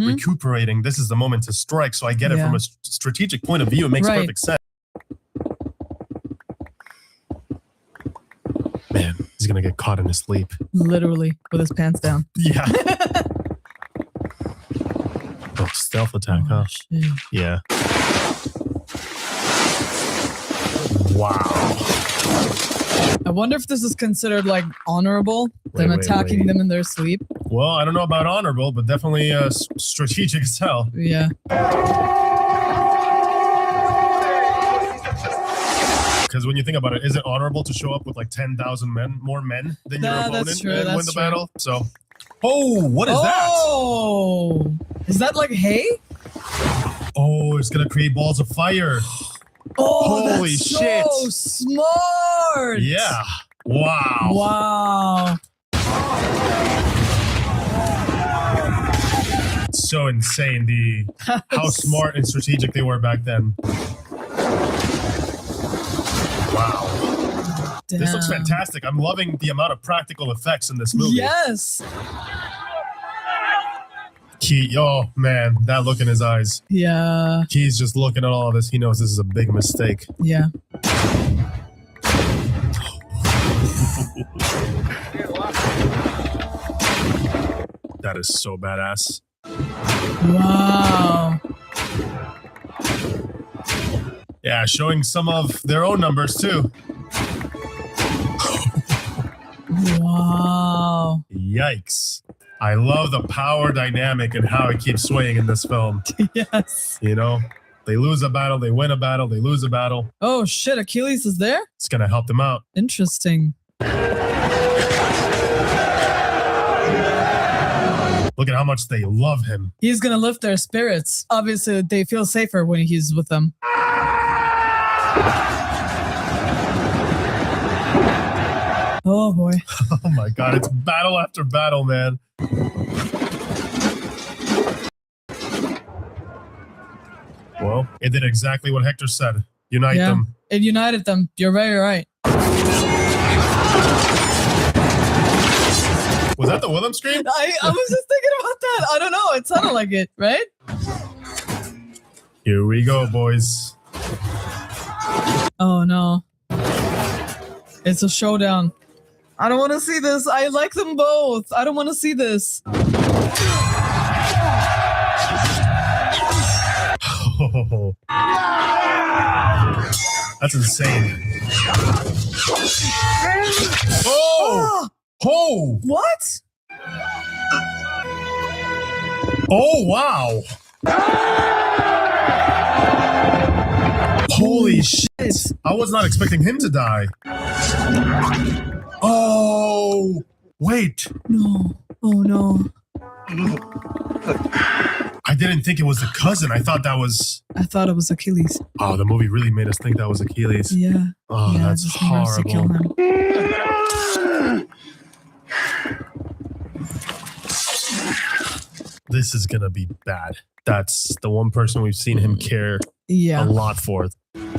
recuperating. This is the moment to strike. So I get it Yeah. from a strategic point of view. It makes Right. perfect sense. Man, he's going to get caught in his sleep. Literally with his pants down. Yeah. Oh, stealth attack, huh? Shit. Yeah. Wow. I wonder if this is considered like honorable, them Wait, attacking wait. them in their sleep. Well, I don't know about honorable, but definitely strategic as hell. Yeah. Because when you think about it, is it honorable to show up with like 10,000 more men than your Nah, opponent that's true, and win that's the true. battle? So, oh, what is Oh, is that like hay? that? Oh, it's gonna create balls of fire. Oh, Holy that's shit! so smart. Yeah. Wow. Wow. so insane. How smart and strategic they were back then. Wow. Damn. This looks fantastic. I'm loving the amount of practical effects in this movie. Yes. Oh man, that look in his eyes. Yeah. He's just looking at all of this. He knows this is a big mistake. Yeah. That is so badass. Wow. Yeah, showing some of their own numbers too. Wow. Yikes. I love the power dynamic and how it keeps swaying in this film. Yes. You know, they lose a battle, they win a battle, they lose a battle. Oh shit, Achilles is there? It's going to help them out. Interesting. Look at how much they love him. He's gonna lift their spirits. Obviously, they feel safer when he's with them. Oh boy. Oh my god, it's battle after battle, man. Well, it did exactly what Hector said. Unite them. It united them. You're very right. Was that the Willem scream? I was just thinking about that. I don't know. It sounded like it, right? Here we go, boys. Oh no. It's a showdown. I don't want to see this. I like them both. I don't want to see this. Oh. That's insane. Oh! Oh! What? Oh, wow. Holy shit. I was not expecting him to die. Oh, wait. No. Oh, no. I didn't think it was the cousin. I thought it was Achilles. Oh, the movie really made us think that was Achilles. Yeah. Oh, yeah, that's horrible. This is gonna be bad. That's the one person we've seen him care a lot for.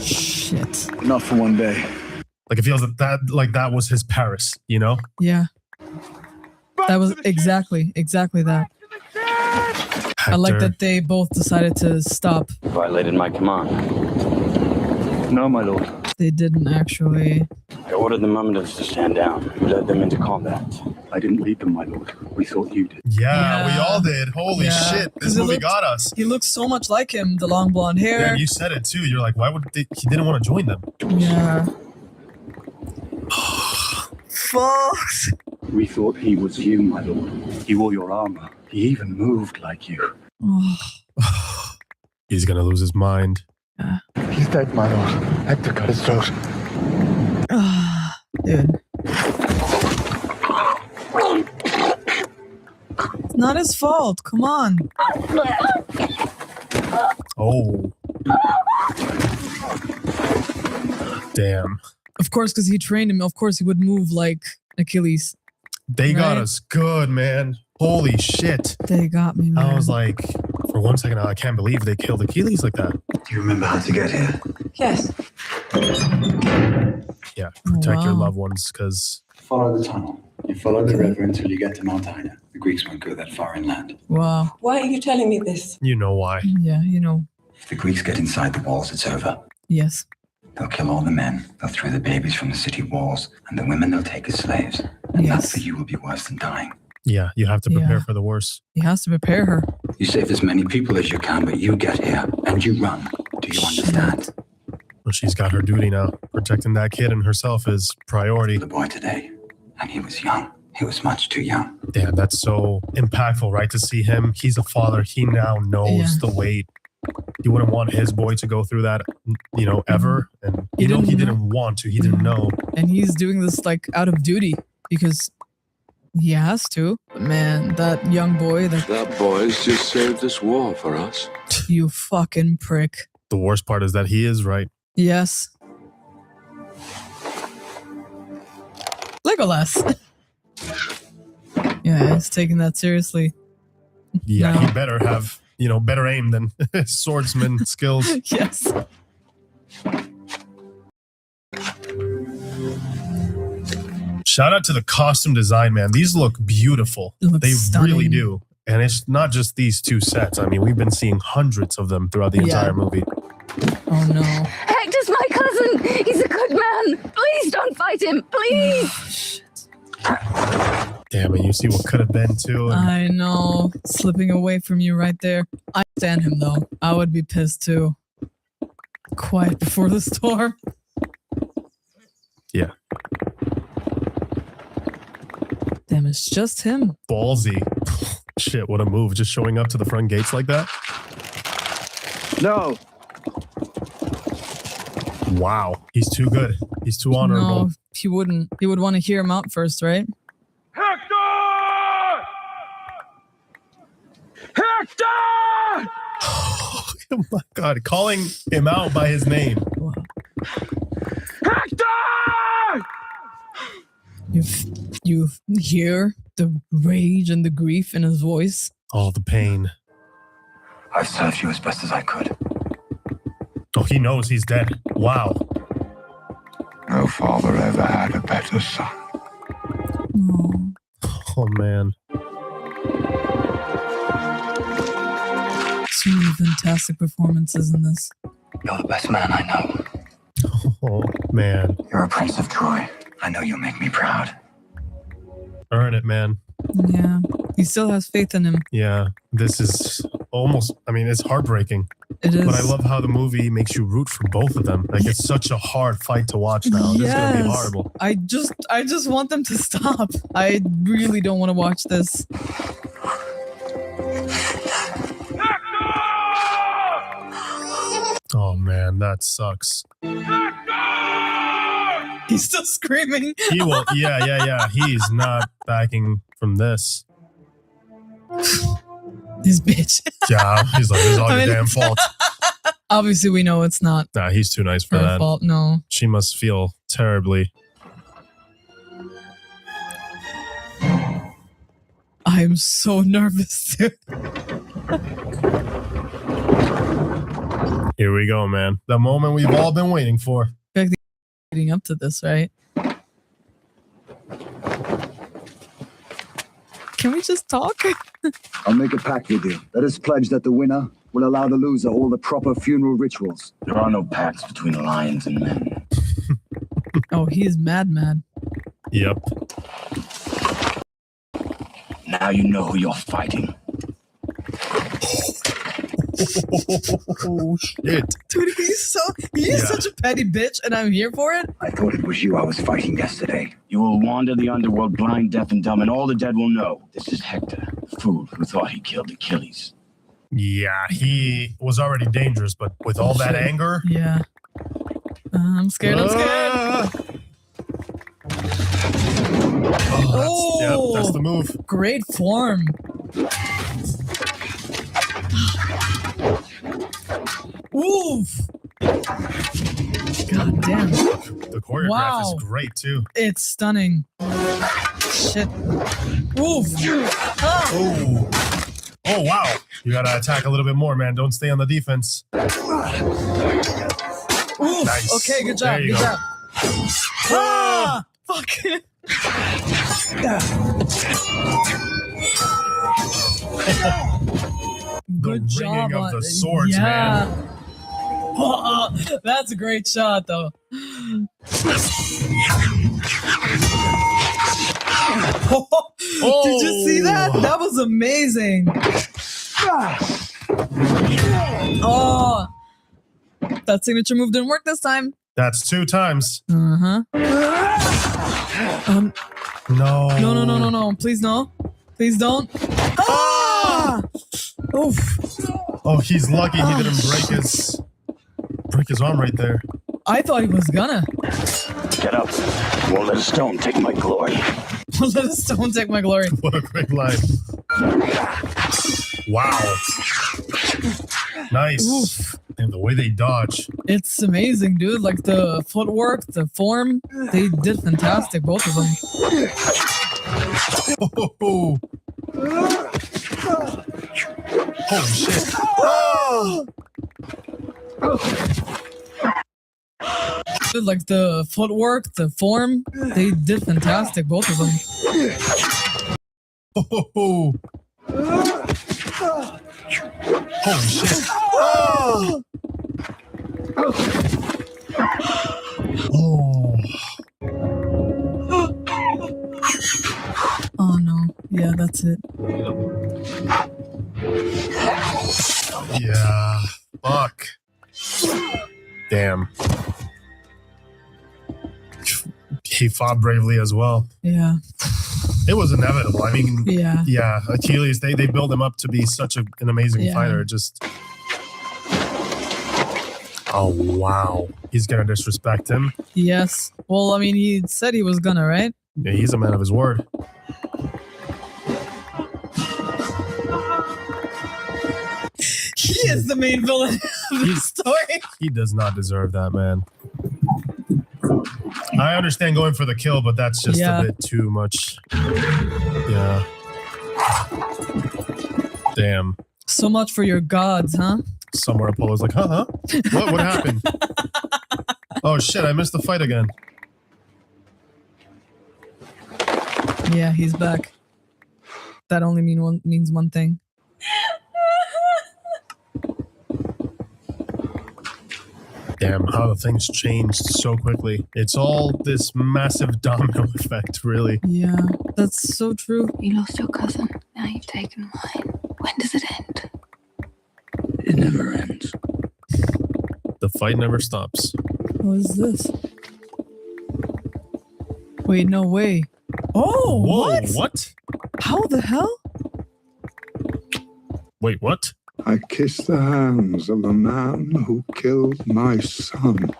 Shit. Not for one day. Like it feels that was his Paris, you know? Yeah. That was exactly that. Hector. I like that they both decided to stop. Violated my command. No, my lord. They didn't actually. I ordered the Myrmidons to stand down. We led them into combat. I didn't lead them, my lord. We thought you did. Yeah, we all did. Holy shit. This movie got us. He looks so much like him, the long blonde hair. Yeah, you said it too. You're like, why would he didn't want to join them? Yeah. Fuck. We thought he was you, my lord. He wore your armor. He even moved like you. He's gonna lose his mind. He's dead, my lord. Hector cut his throat. Dude. It's not his fault. Come on. Oh. Damn. Of course, because he trained him. Of course, he would move like Achilles. They got us good, man. Holy shit. They got me, man. I was like, for one second, I can't believe they killed Achilles like that. Do you remember how to get here? Yes. Yeah, protect your loved ones, because... Follow the tunnel. You follow the river until you get to Mount Ida. The Greeks won't go that far inland. Wow. Why are you telling me this? You know why. Yeah, you know. If the Greeks get inside the walls, it's over. Yes. They'll kill all the men. They'll throw the babies from the city walls. And the women they'll take as slaves. And that for you will be worse than dying. Yeah, you have to prepare for the worst. He has to prepare her. You save as many people as you can, but you get here and you run. Do you understand? Well, she's got her duty now. Protecting that kid and herself is priority. The boy today, and he was young. He was much too young. Damn, that's so impactful, right? To see him. He's a father. He now knows the weight. He wouldn't want his boy to go through that, you know, ever. And he didn't want to. He didn't know. And he's doing this like out of duty because he has to. But man, that young boy. That boy's just saved this war for us. You fucking prick. The worst part is that he is right. Yes. Legolas. Yeah, he's taking that seriously. Yeah, he better have, better aim than swordsman skills. Yes. Shout out to the costume design, man. These look beautiful. They stunning. really do. And it's not just these two sets. I mean, we've been seeing hundreds of them throughout the entire movie. Oh, no. Hector's my cousin. He's a good man. Please don't fight him. Please. Damn, and you see what could have been, too. I know. Slipping away from you right there. I stand him, though. I would be pissed, too. Quiet before the storm. Yeah. Damn, it's just him. Ballsy. Shit, what a move. Just showing up to the front gates like that. No. Wow. He's too good. He's too honorable. No, he wouldn't. He would want to hear him out first, right? Hector! Oh my God. Calling him out by his name. Hector! You hear the rage and the grief in his voice. Oh, the pain. I've served you as best as I could. Oh, he knows he's dead. Wow. No father ever had a better son. Oh, man. So many fantastic performances in this. You're the best man I know. Oh, man. You're a prince of Troy. I know you'll make me proud. Earn it, man. Yeah. He still has faith in him. Yeah. This is almost, it's heartbreaking. It is. But I love how the movie makes you root for both of them. Like, it's such a hard fight to watch now. This is going to be horrible. I just want them to stop. I really don't want to watch this. Oh, man, that sucks. He's still screaming. He will. Yeah. He's not backing from this. This bitch. Yeah, he's like, it's all your damn fault. Obviously, we know it's not. Nah, he's too nice for her that. fault. No. She must feel terribly. I'm so nervous, dude. Here we go, man. The moment we've all been waiting for. Leading up to this, right? Can we just talk? I'll make a pact with you. Let us pledge that the winner will allow the loser all the proper funeral rituals. There are no pacts between lions and men. Oh, he is mad. Yep. Now you know who you're fighting. Oh, shit. Dude, he's such a petty bitch, and I'm here for it. I thought it was you I was fighting yesterday. You will wander the underworld blind, deaf, and dumb, and all the dead will know. This is Hector, the fool who thought he killed Achilles. Yeah, he was already dangerous, but with all that anger... Yeah. I'm scared. Oh, that's the move. Great form. Oof. God damn. The choreograph is great, too. It's stunning. Shit. Oof. Oh, wow. You gotta attack a little bit more, man. Don't stay on the defense. Oof. Nice. Okay, good job. There you Good go. job. Ah! Fuck. Good job of on the swords, man. Oh, that's a great shot, though. Did you see that? That was amazing. Oh, that signature move didn't work this time. That's 2 times. No. No. Please no. Please don't. Ah! Oof. Oh, he's lucky he didn't break his arm right there. I thought he was gonna. Get up. Won't let a stone take my glory. Won't let a stone take my glory. What a great line. Wow. Nice. Oof. And the way they dodge. It's amazing, dude. Like the footwork, the form, they did fantastic, both of them. Oh. Holy shit. Like the footwork, the form, they did fantastic, both of them. Oh. Holy shit. Oh. Oh no. Yeah, that's it. Yeah. Fuck. Damn. He fought bravely as well. Yeah. It was inevitable. I mean, yeah. Achilles, they build him up to be such an amazing fighter. Just, oh, wow. He's going to disrespect him. Yes. Well, I mean, he said he was gonna, right? Yeah, he's a man of his word. He is the main villain of the story. He does not deserve that, man. I understand going for the kill, but that's just a bit too much. Yeah. Damn. So much for your gods, huh? Somewhere Apollo's like, huh? What happened? Oh shit, I missed the fight again. Yeah, he's back. That only means one thing. Damn, how the things changed so quickly. It's all this massive domino effect, really. Yeah, that's so true. You lost your cousin. Now you've taken mine. When does it end? It never ends. The fight never stops. What is this? Wait, no way. Oh, whoa, what? How the hell? Wait, what? I kiss the hands of the man who killed my son.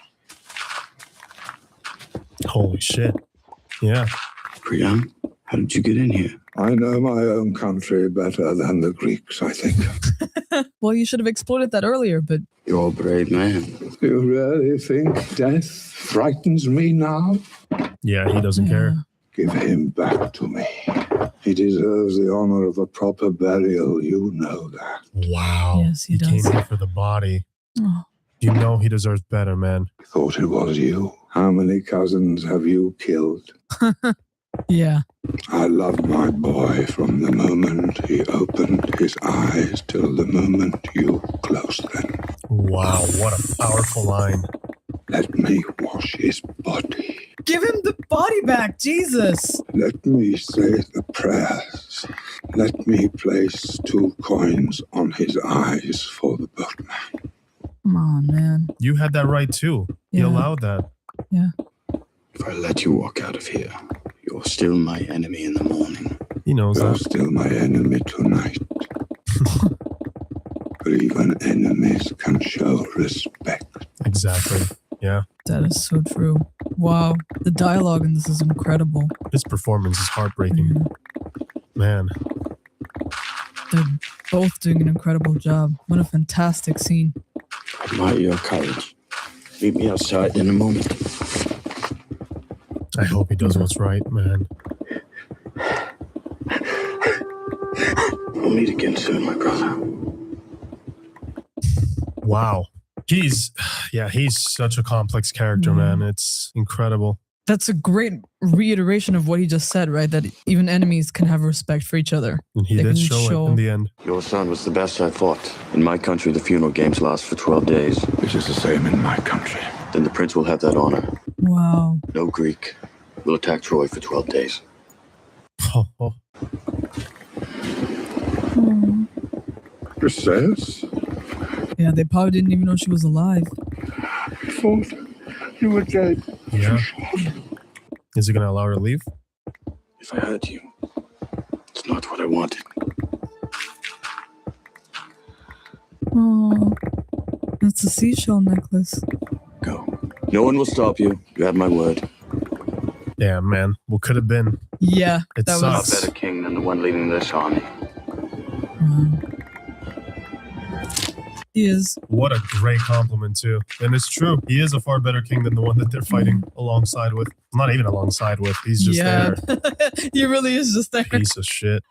Holy shit. Yeah. Priam, how did you get in here? I know my own country better than the Greeks, I think. Well, you should have exploded that earlier, but... You're a brave man. You really think death frightens me now? Yeah, he doesn't care. Give him back to me. He deserves the honor of a proper burial, you know that. Wow. Yes, he does. Came here for the body. Oh. You know he deserves better, man. Thought it was you. How many cousins have you killed? Yeah. I loved my boy from the moment he opened his eyes till the moment you closed them. Wow, what a powerful line. Let me wash his body. Give him the body back, Jesus! Let me say the prayers. Let me place 2 coins on his eyes for the boatman. Come on, man. You had that right too. He allowed that. Yeah. If I let you walk out of here, you're still my enemy in the morning. He knows You're that. still my enemy tonight. But even enemies can show respect. Exactly. Yeah. That is so true. Wow. The dialogue in this is incredible. His performance is heartbreaking. Man. They're both doing an incredible job. What a fantastic scene. I admire your courage. Meet me outside in a moment. I hope he does what's right, man. We'll meet again soon, my brother. Wow. He's such a complex character, man. It's incredible. That's a great reiteration of what he just said, right? That even enemies can have respect for each other. And he did show it in the end. Your son was the best I fought. In my country, the funeral games last for 12 days. Which is the same in my country. Then the prince will have that honor. Wow. No Greek will attack Troy for 12 days. Princess? Yeah, they probably didn't even know she was alive. I thought you were dead. Yeah. Is he going to allow her to leave? If I hurt you, it's not what I wanted. Oh, that's a seashell necklace. Go. No one will stop you. You have my word. Yeah, man. What could have been? Yeah, it that sucks. I'm a better king than the one leading this army. He is. What a great compliment, too. And it's true. He is a far better king than the one that they're fighting alongside with. Not even alongside with. He's just there. He really is just there. Piece of shit.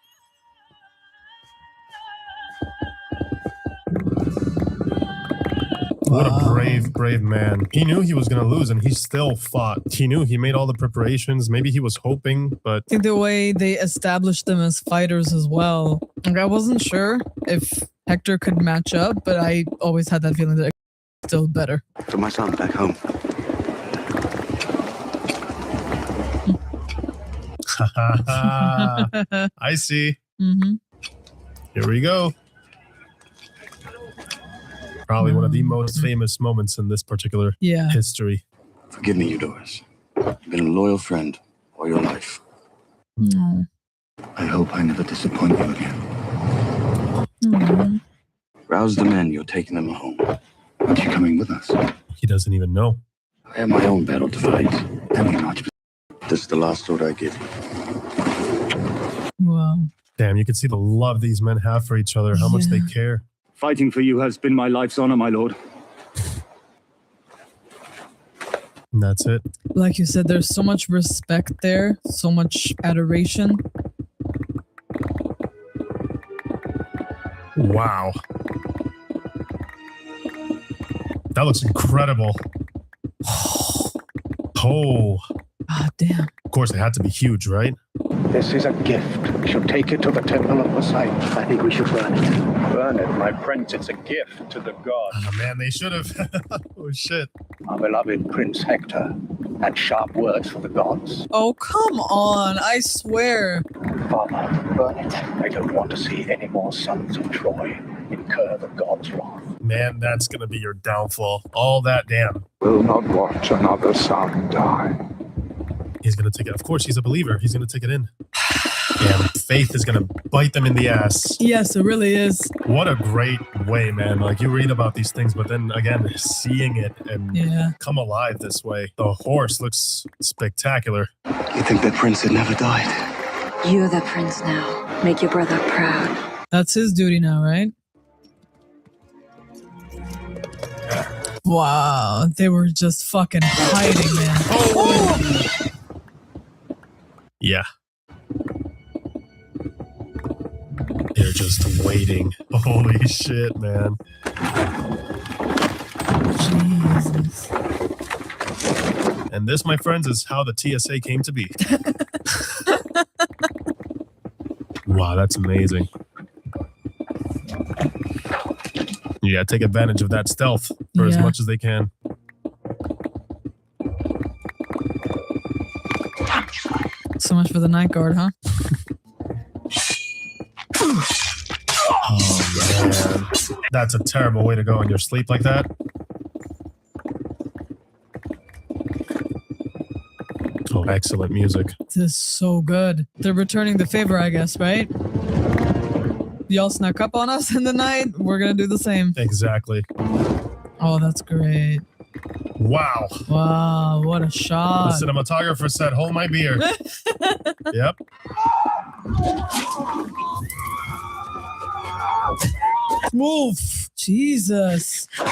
What a brave man. He knew he was going to lose and he still fought. He knew he made all the preparations. Maybe he was hoping, but... I think the way they established them as fighters as well. Like, I wasn't sure if Hector could match up, but I always had that feeling that it was still better. For my son back home. I see. Mm-hmm. Here we go. Probably one of the most famous moments in this particular history. Forgive me, Eudorus. You've been a loyal friend all your life. No. I hope I never disappoint you again. Mm-hmm. Rouse the men. You're taking them home. Aren't you coming with us? He doesn't even know. I have my own battle to fight. Tell me much. This is the last order I give you. Wow. Damn, you can see the love these men have for each other, how much they care. Fighting for you has been my life's honor, my lord. And that's it. Like you said, there's so much respect there, so much adoration. Wow. That looks incredible. Oh. Ah, damn. Of course, it had to be huge, right? This is a gift. We should take it to the Temple of Poseidon. I think we should burn it. Burn it, my prince. It's a gift to the gods. Oh, man, they should have. Oh, shit. Our beloved Prince Hector had sharp words for the gods. Oh, come on. I swear. Father, burn it. I don't want to see any more sons of Troy incur the gods' wrath. Man, that's going to be your downfall. All that damn. Will not watch another son die. He's going to take it. Of course, he's a believer. He's going to take it in. Damn, faith is going to bite them in the ass. Yes, it really is. What a great way, man. Like, you read about these things, but then, again, seeing it and come alive this way. The horse looks spectacular. You think that prince had never died? You're the prince now. Make your brother proud. That's his duty now, right? Wow, they were just fucking hiding, man. Oh! Yeah. They're just waiting. Holy shit, man. Jesus. And this, my friends, is how the TSA came to be. Wow, that's amazing. Yeah, take advantage of that stealth for as much as they can. So much for the night guard, huh? Oh, man. That's a terrible way to go in your sleep like that. Oh, excellent music. This is so good. They're returning the favor, I guess, right? Y'all snuck up on us in the night. We're going to do the same. Exactly. Oh, that's great. Wow. Wow, what a shot. The cinematographer said, hold my beer. Yep. Move. Jesus. I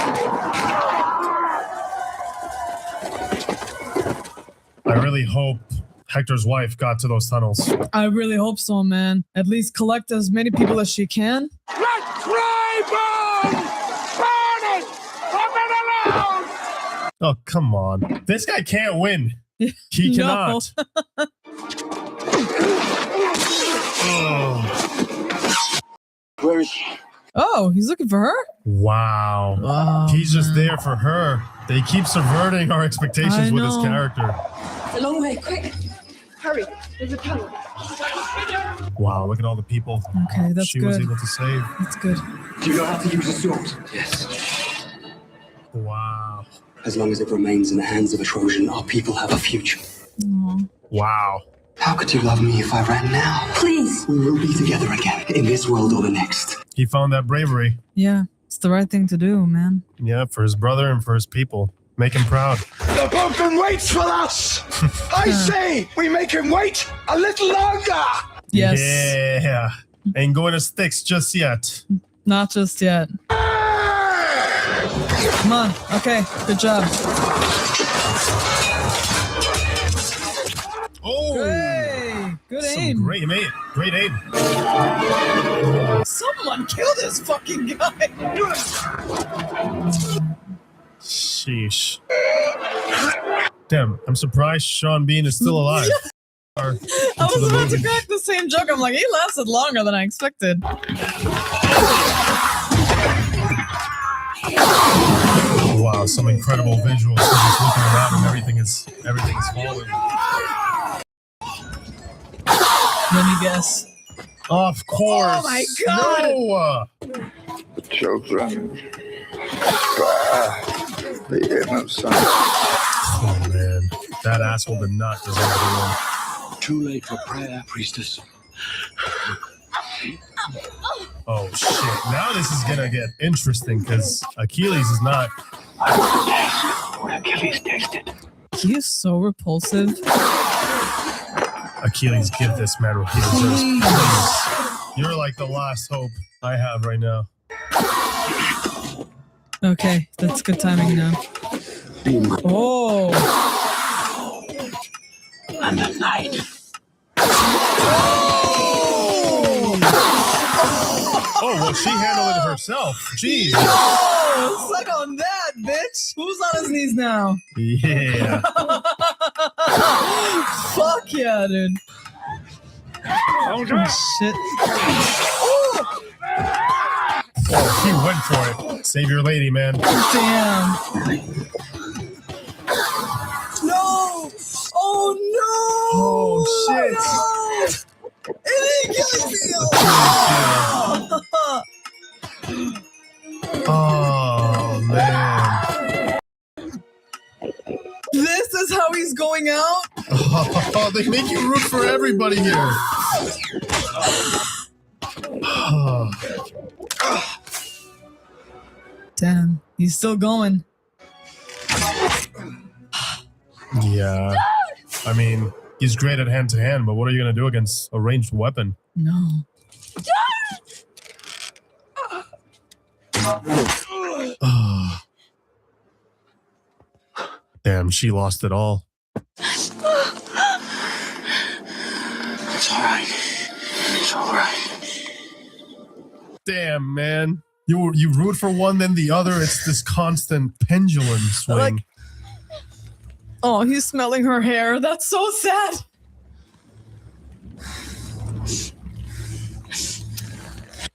really hope Hector's wife got to those tunnels. I really hope so, man. At least collect as many people as she can. Let Troy burn! Burn it! Leave it alone! Oh, come on. This guy can't win. He cannot. Oh. Where is she? Oh, he's looking for her? Wow. Oh, he's just there for her. They keep subverting our expectations with his character. It's a long way, quick. Hurry, there's a tunnel. Wow, look at all the people Okay, that's she good. was able to save. That's good. Do you know how to use a sword? Yes. Wow. As long as it remains in the hands of a Trojan, our people have a future. Aww. Wow. How could you love me if I ran now? Please. We will be together again, in this world or the next. He found that bravery. Yeah, it's the right thing to do, man. Yeah, for his brother and for his people. Make him proud. The Vulcan waits for us! I say we make him wait a little longer! Yes. Yeah. Ain't going to sticks just yet. Not just yet. Come on. Okay, good job. Oh! Hey, good aim. Great aim. Great aim. Someone kill this fucking guy. Sheesh. Damn, I'm surprised Sean Bean is still alive. I was about to crack the same joke. I'm like, he lasted longer than I expected. Wow, some incredible visuals. Just looking around and everything is falling. Let me guess. Of course. Oh my god. No. Children, the innocent. Oh man, that asshole did not deserve to win. Too late for prayer, priestess. Oh shit! Now this is gonna get interesting because Achilles is not. What Achilles tasted. He is so repulsive. Achilles, give this man what he deserves, please. You're like the last hope I have right now. Okay, that's good timing now. Oh. And the night. Oh, well, she handled it herself. Jeez. Oh, suck on that, bitch. Who's on his knees now? Yeah. Fuck yeah, dude. Oh, shit. Oh, he went for it. Save your lady, man. Damn. No! Oh, no! Oh, shit. No! Oh, man. This is how he's going out? Oh, they make you root for everybody here. Damn, he's still going. Yeah. I mean, he's great at hand-to-hand, but what are you going to do against a ranged weapon? No. Damn, she lost it all. It's all right. It's all right. Damn, man. You root for one, then the other. It's this constant pendulum swing. Like, oh, he's smelling her hair. That's so sad.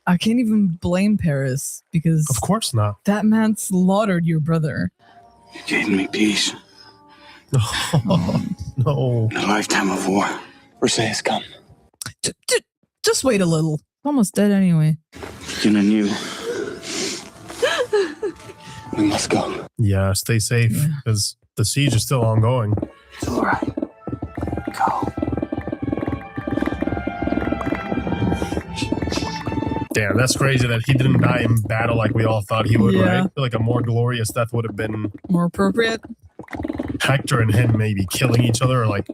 I can't even blame Paris because of course not. That man slaughtered your brother. You gave me peace. Oh, no. In a lifetime of war. Versailles has come. Just wait a little. Almost dead anyway. Beginning new. We must go. Yeah, stay safe because the siege is still ongoing. It's all right. Go. Damn, that's crazy that he didn't die in battle like we all thought he would, Yeah. right? I feel like a more glorious death would have been More appropriate. Hector and him maybe killing each other or like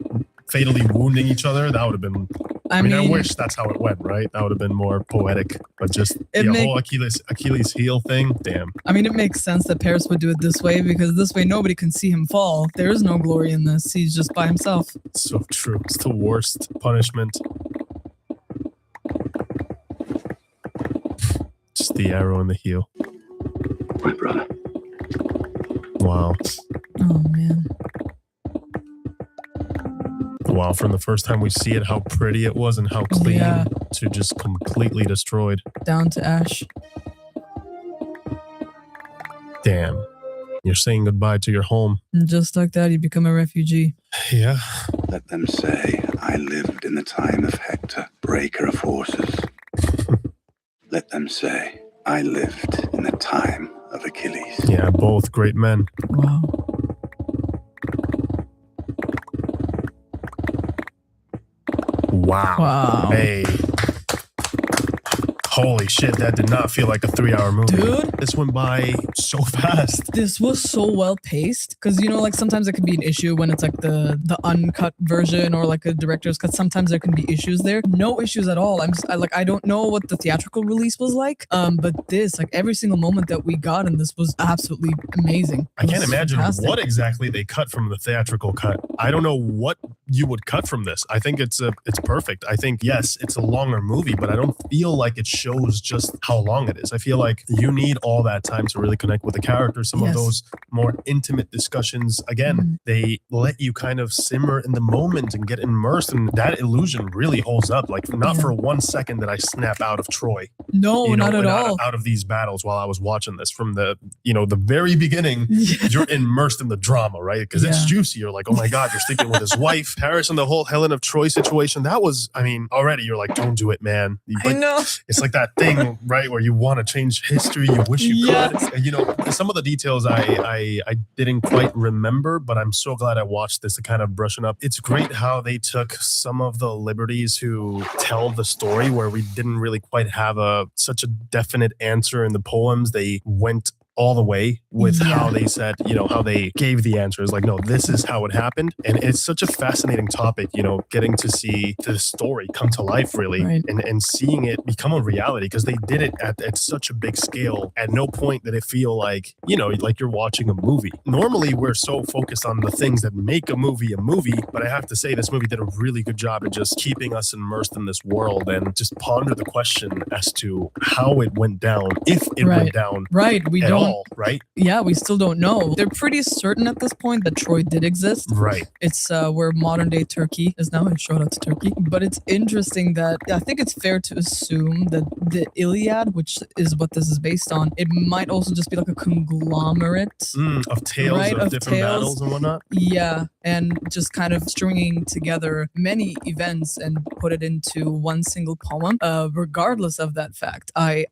fatally wounding each other. That would have been... I mean, I wish that's how it went, right? That would have been more poetic. But just the whole Achilles heel thing, damn. I mean, it makes sense that Paris would do it this way because this way nobody can see him fall. There is no glory in this. He's just by himself. So true. It's the worst punishment. Just the arrow in the heel. My brother. Wow. Oh, man. Wow, from the first time we see it, how pretty it was and how clean to just completely destroyed. Down to ash. Damn. You're saying goodbye to your home. And just like that, you become a refugee. Yeah. Let them say I lived in the time of Hector, breaker of horses. Let them say I lived in the time of Achilles. Yeah, both great men. Wow. Wow. Hey. Holy shit, that did not feel like a 3-hour movie. Dude. This went by so fast. This was so well paced because, you know, like sometimes it can be an issue when it's like the uncut version or like a director's cut. Sometimes there can be issues there. No issues at all. I don't know what the theatrical release was like, but this, like every single moment that we got in this was absolutely amazing. I can't imagine fantastic. what exactly they cut from the theatrical cut. I don't know what you would cut from this. I think it's perfect. I think, yes, it's a longer movie, but I don't feel like it should shows just how long it is. I feel like you need all that time to really connect with the characters. Some of those more intimate discussions, again, they let you kind of simmer in the moment and get immersed, and that illusion really holds up. Like, not for 1 second did I snap out of Troy. No, not at all. Out of these battles while I was watching this from the very beginning. You're immersed in the drama, right? Because it's juicy. You're like, oh my God, you're sleeping with his wife. Paris and the whole Helen of Troy situation. That was, I mean, already you're like, don't do it, man. But I know. It's like that thing, right, where you want to change history. You wish you could. And, you know, some of the details I didn't quite remember, but I'm so glad I watched this to kind of brushing up. It's great how they took some of the liberties to tell the story where we didn't really quite have such a definite answer in the poems. They went all the way with how they said, you know, how they gave the answers. Like, no, this is how it happened. And it's such a fascinating topic, you know, getting to see the story come to life, really, and seeing it become a reality, because they did it at such a big scale. At no point did it feel like, you know, like you're watching a movie. Normally, we're so focused on the things that make a movie, but I have to say this movie did a really good job at just keeping us immersed in this world and just ponder the question as to how it went down, if it went down. We don't. Right? Yeah, we still don't know. They're pretty certain at this point that Troy did exist. Right. It's where modern day Turkey is now, and shout out to Turkey. But it's interesting that I think it's fair to assume that the Iliad, which is what this is based on, it might also just be like a conglomerate of tales of different battles and whatnot. Yeah, and just kind of stringing together many events and put it into one single poem. Regardless of that fact, I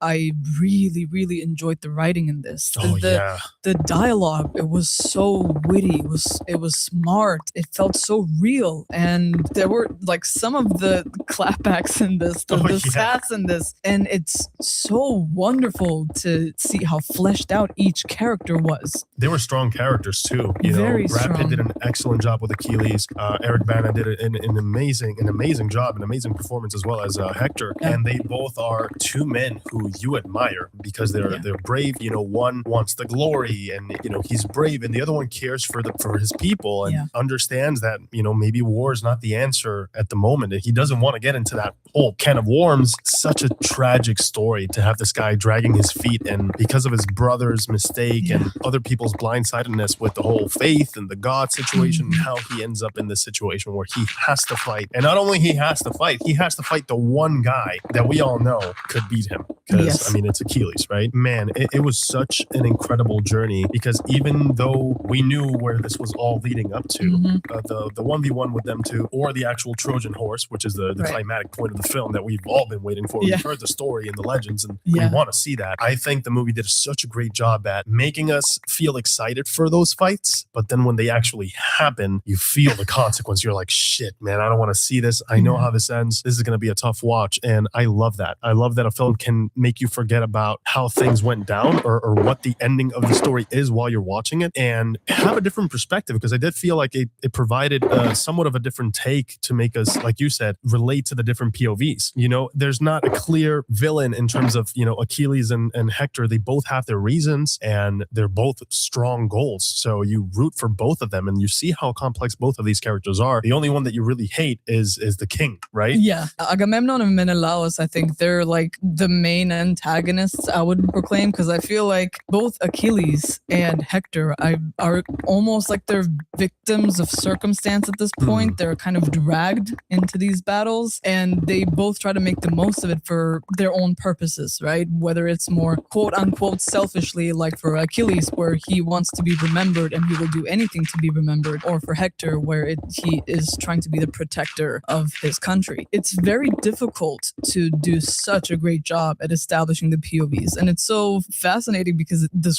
really, really enjoyed the writing in this. The dialogue, it was so witty, it was smart, it felt so real, and there were like some of the clapbacks in this, the stats in this, and it's so wonderful to see how fleshed out each character was. They were strong characters too. You know, Brad Pitt did an excellent job with Achilles. Eric Bana did an amazing job, an amazing performance, as well as Hector. And they both are two men who you admire because they're brave. You know, one wants the glory, and you know he's brave, and the other one cares for his people and understands that, you know, maybe war is not the answer at the moment. He doesn't want to get into that whole can of worms. Such a tragic story to have this guy dragging his feet, and because of his brother's mistake and other people's blindsidedness with the whole faith and the God situation, how he ends up in this situation where he has to fight. And not only he has to fight the one guy that we all know could beat him. Because I mean, it's Achilles, right? Man, it was such an incredible journey, because even though we knew where this was all leading up to, the 1v1 with them two, or the actual Trojan horse, which is the climatic point of the film that we've all been waiting for. We've heard the story and the legends, and we want to see that. I think the movie did such a great job at making us feel excited for those fights, but then when they actually happen, you feel the consequence. You're like, shit, man, I don't want to see this. I know how this ends. This is going to be a tough watch, and I love that. I love that a film can make you forget about how things went down or what the ending of the story is while you're watching it, and have a different perspective, because I did feel like it provided somewhat of a different take to make us, like you said, relate to the different POVs. You know, there's not a clear villain in terms of, you know, Achilles and Hector. They both have their reasons, and they're both strong goals. So you root for both of them, and you see how complex both of these characters are. The only one that you really hate is the king, right? Yeah. Agamemnon and Menelaus, I think they're like the main antagonists, I would proclaim, because I feel like both Achilles and Hector are almost like they're victims of circumstance at this point. They're kind of dragged into these battles, and they both try to make the most of it for their own purposes, right? Whether it's more quote unquote selfishly, like for Achilles, where he wants to be remembered and he will do anything to be remembered, or for Hector, where he is trying to be the protector of his country. It's very difficult to do such a great job at establishing the POVs, and it's so fascinating because the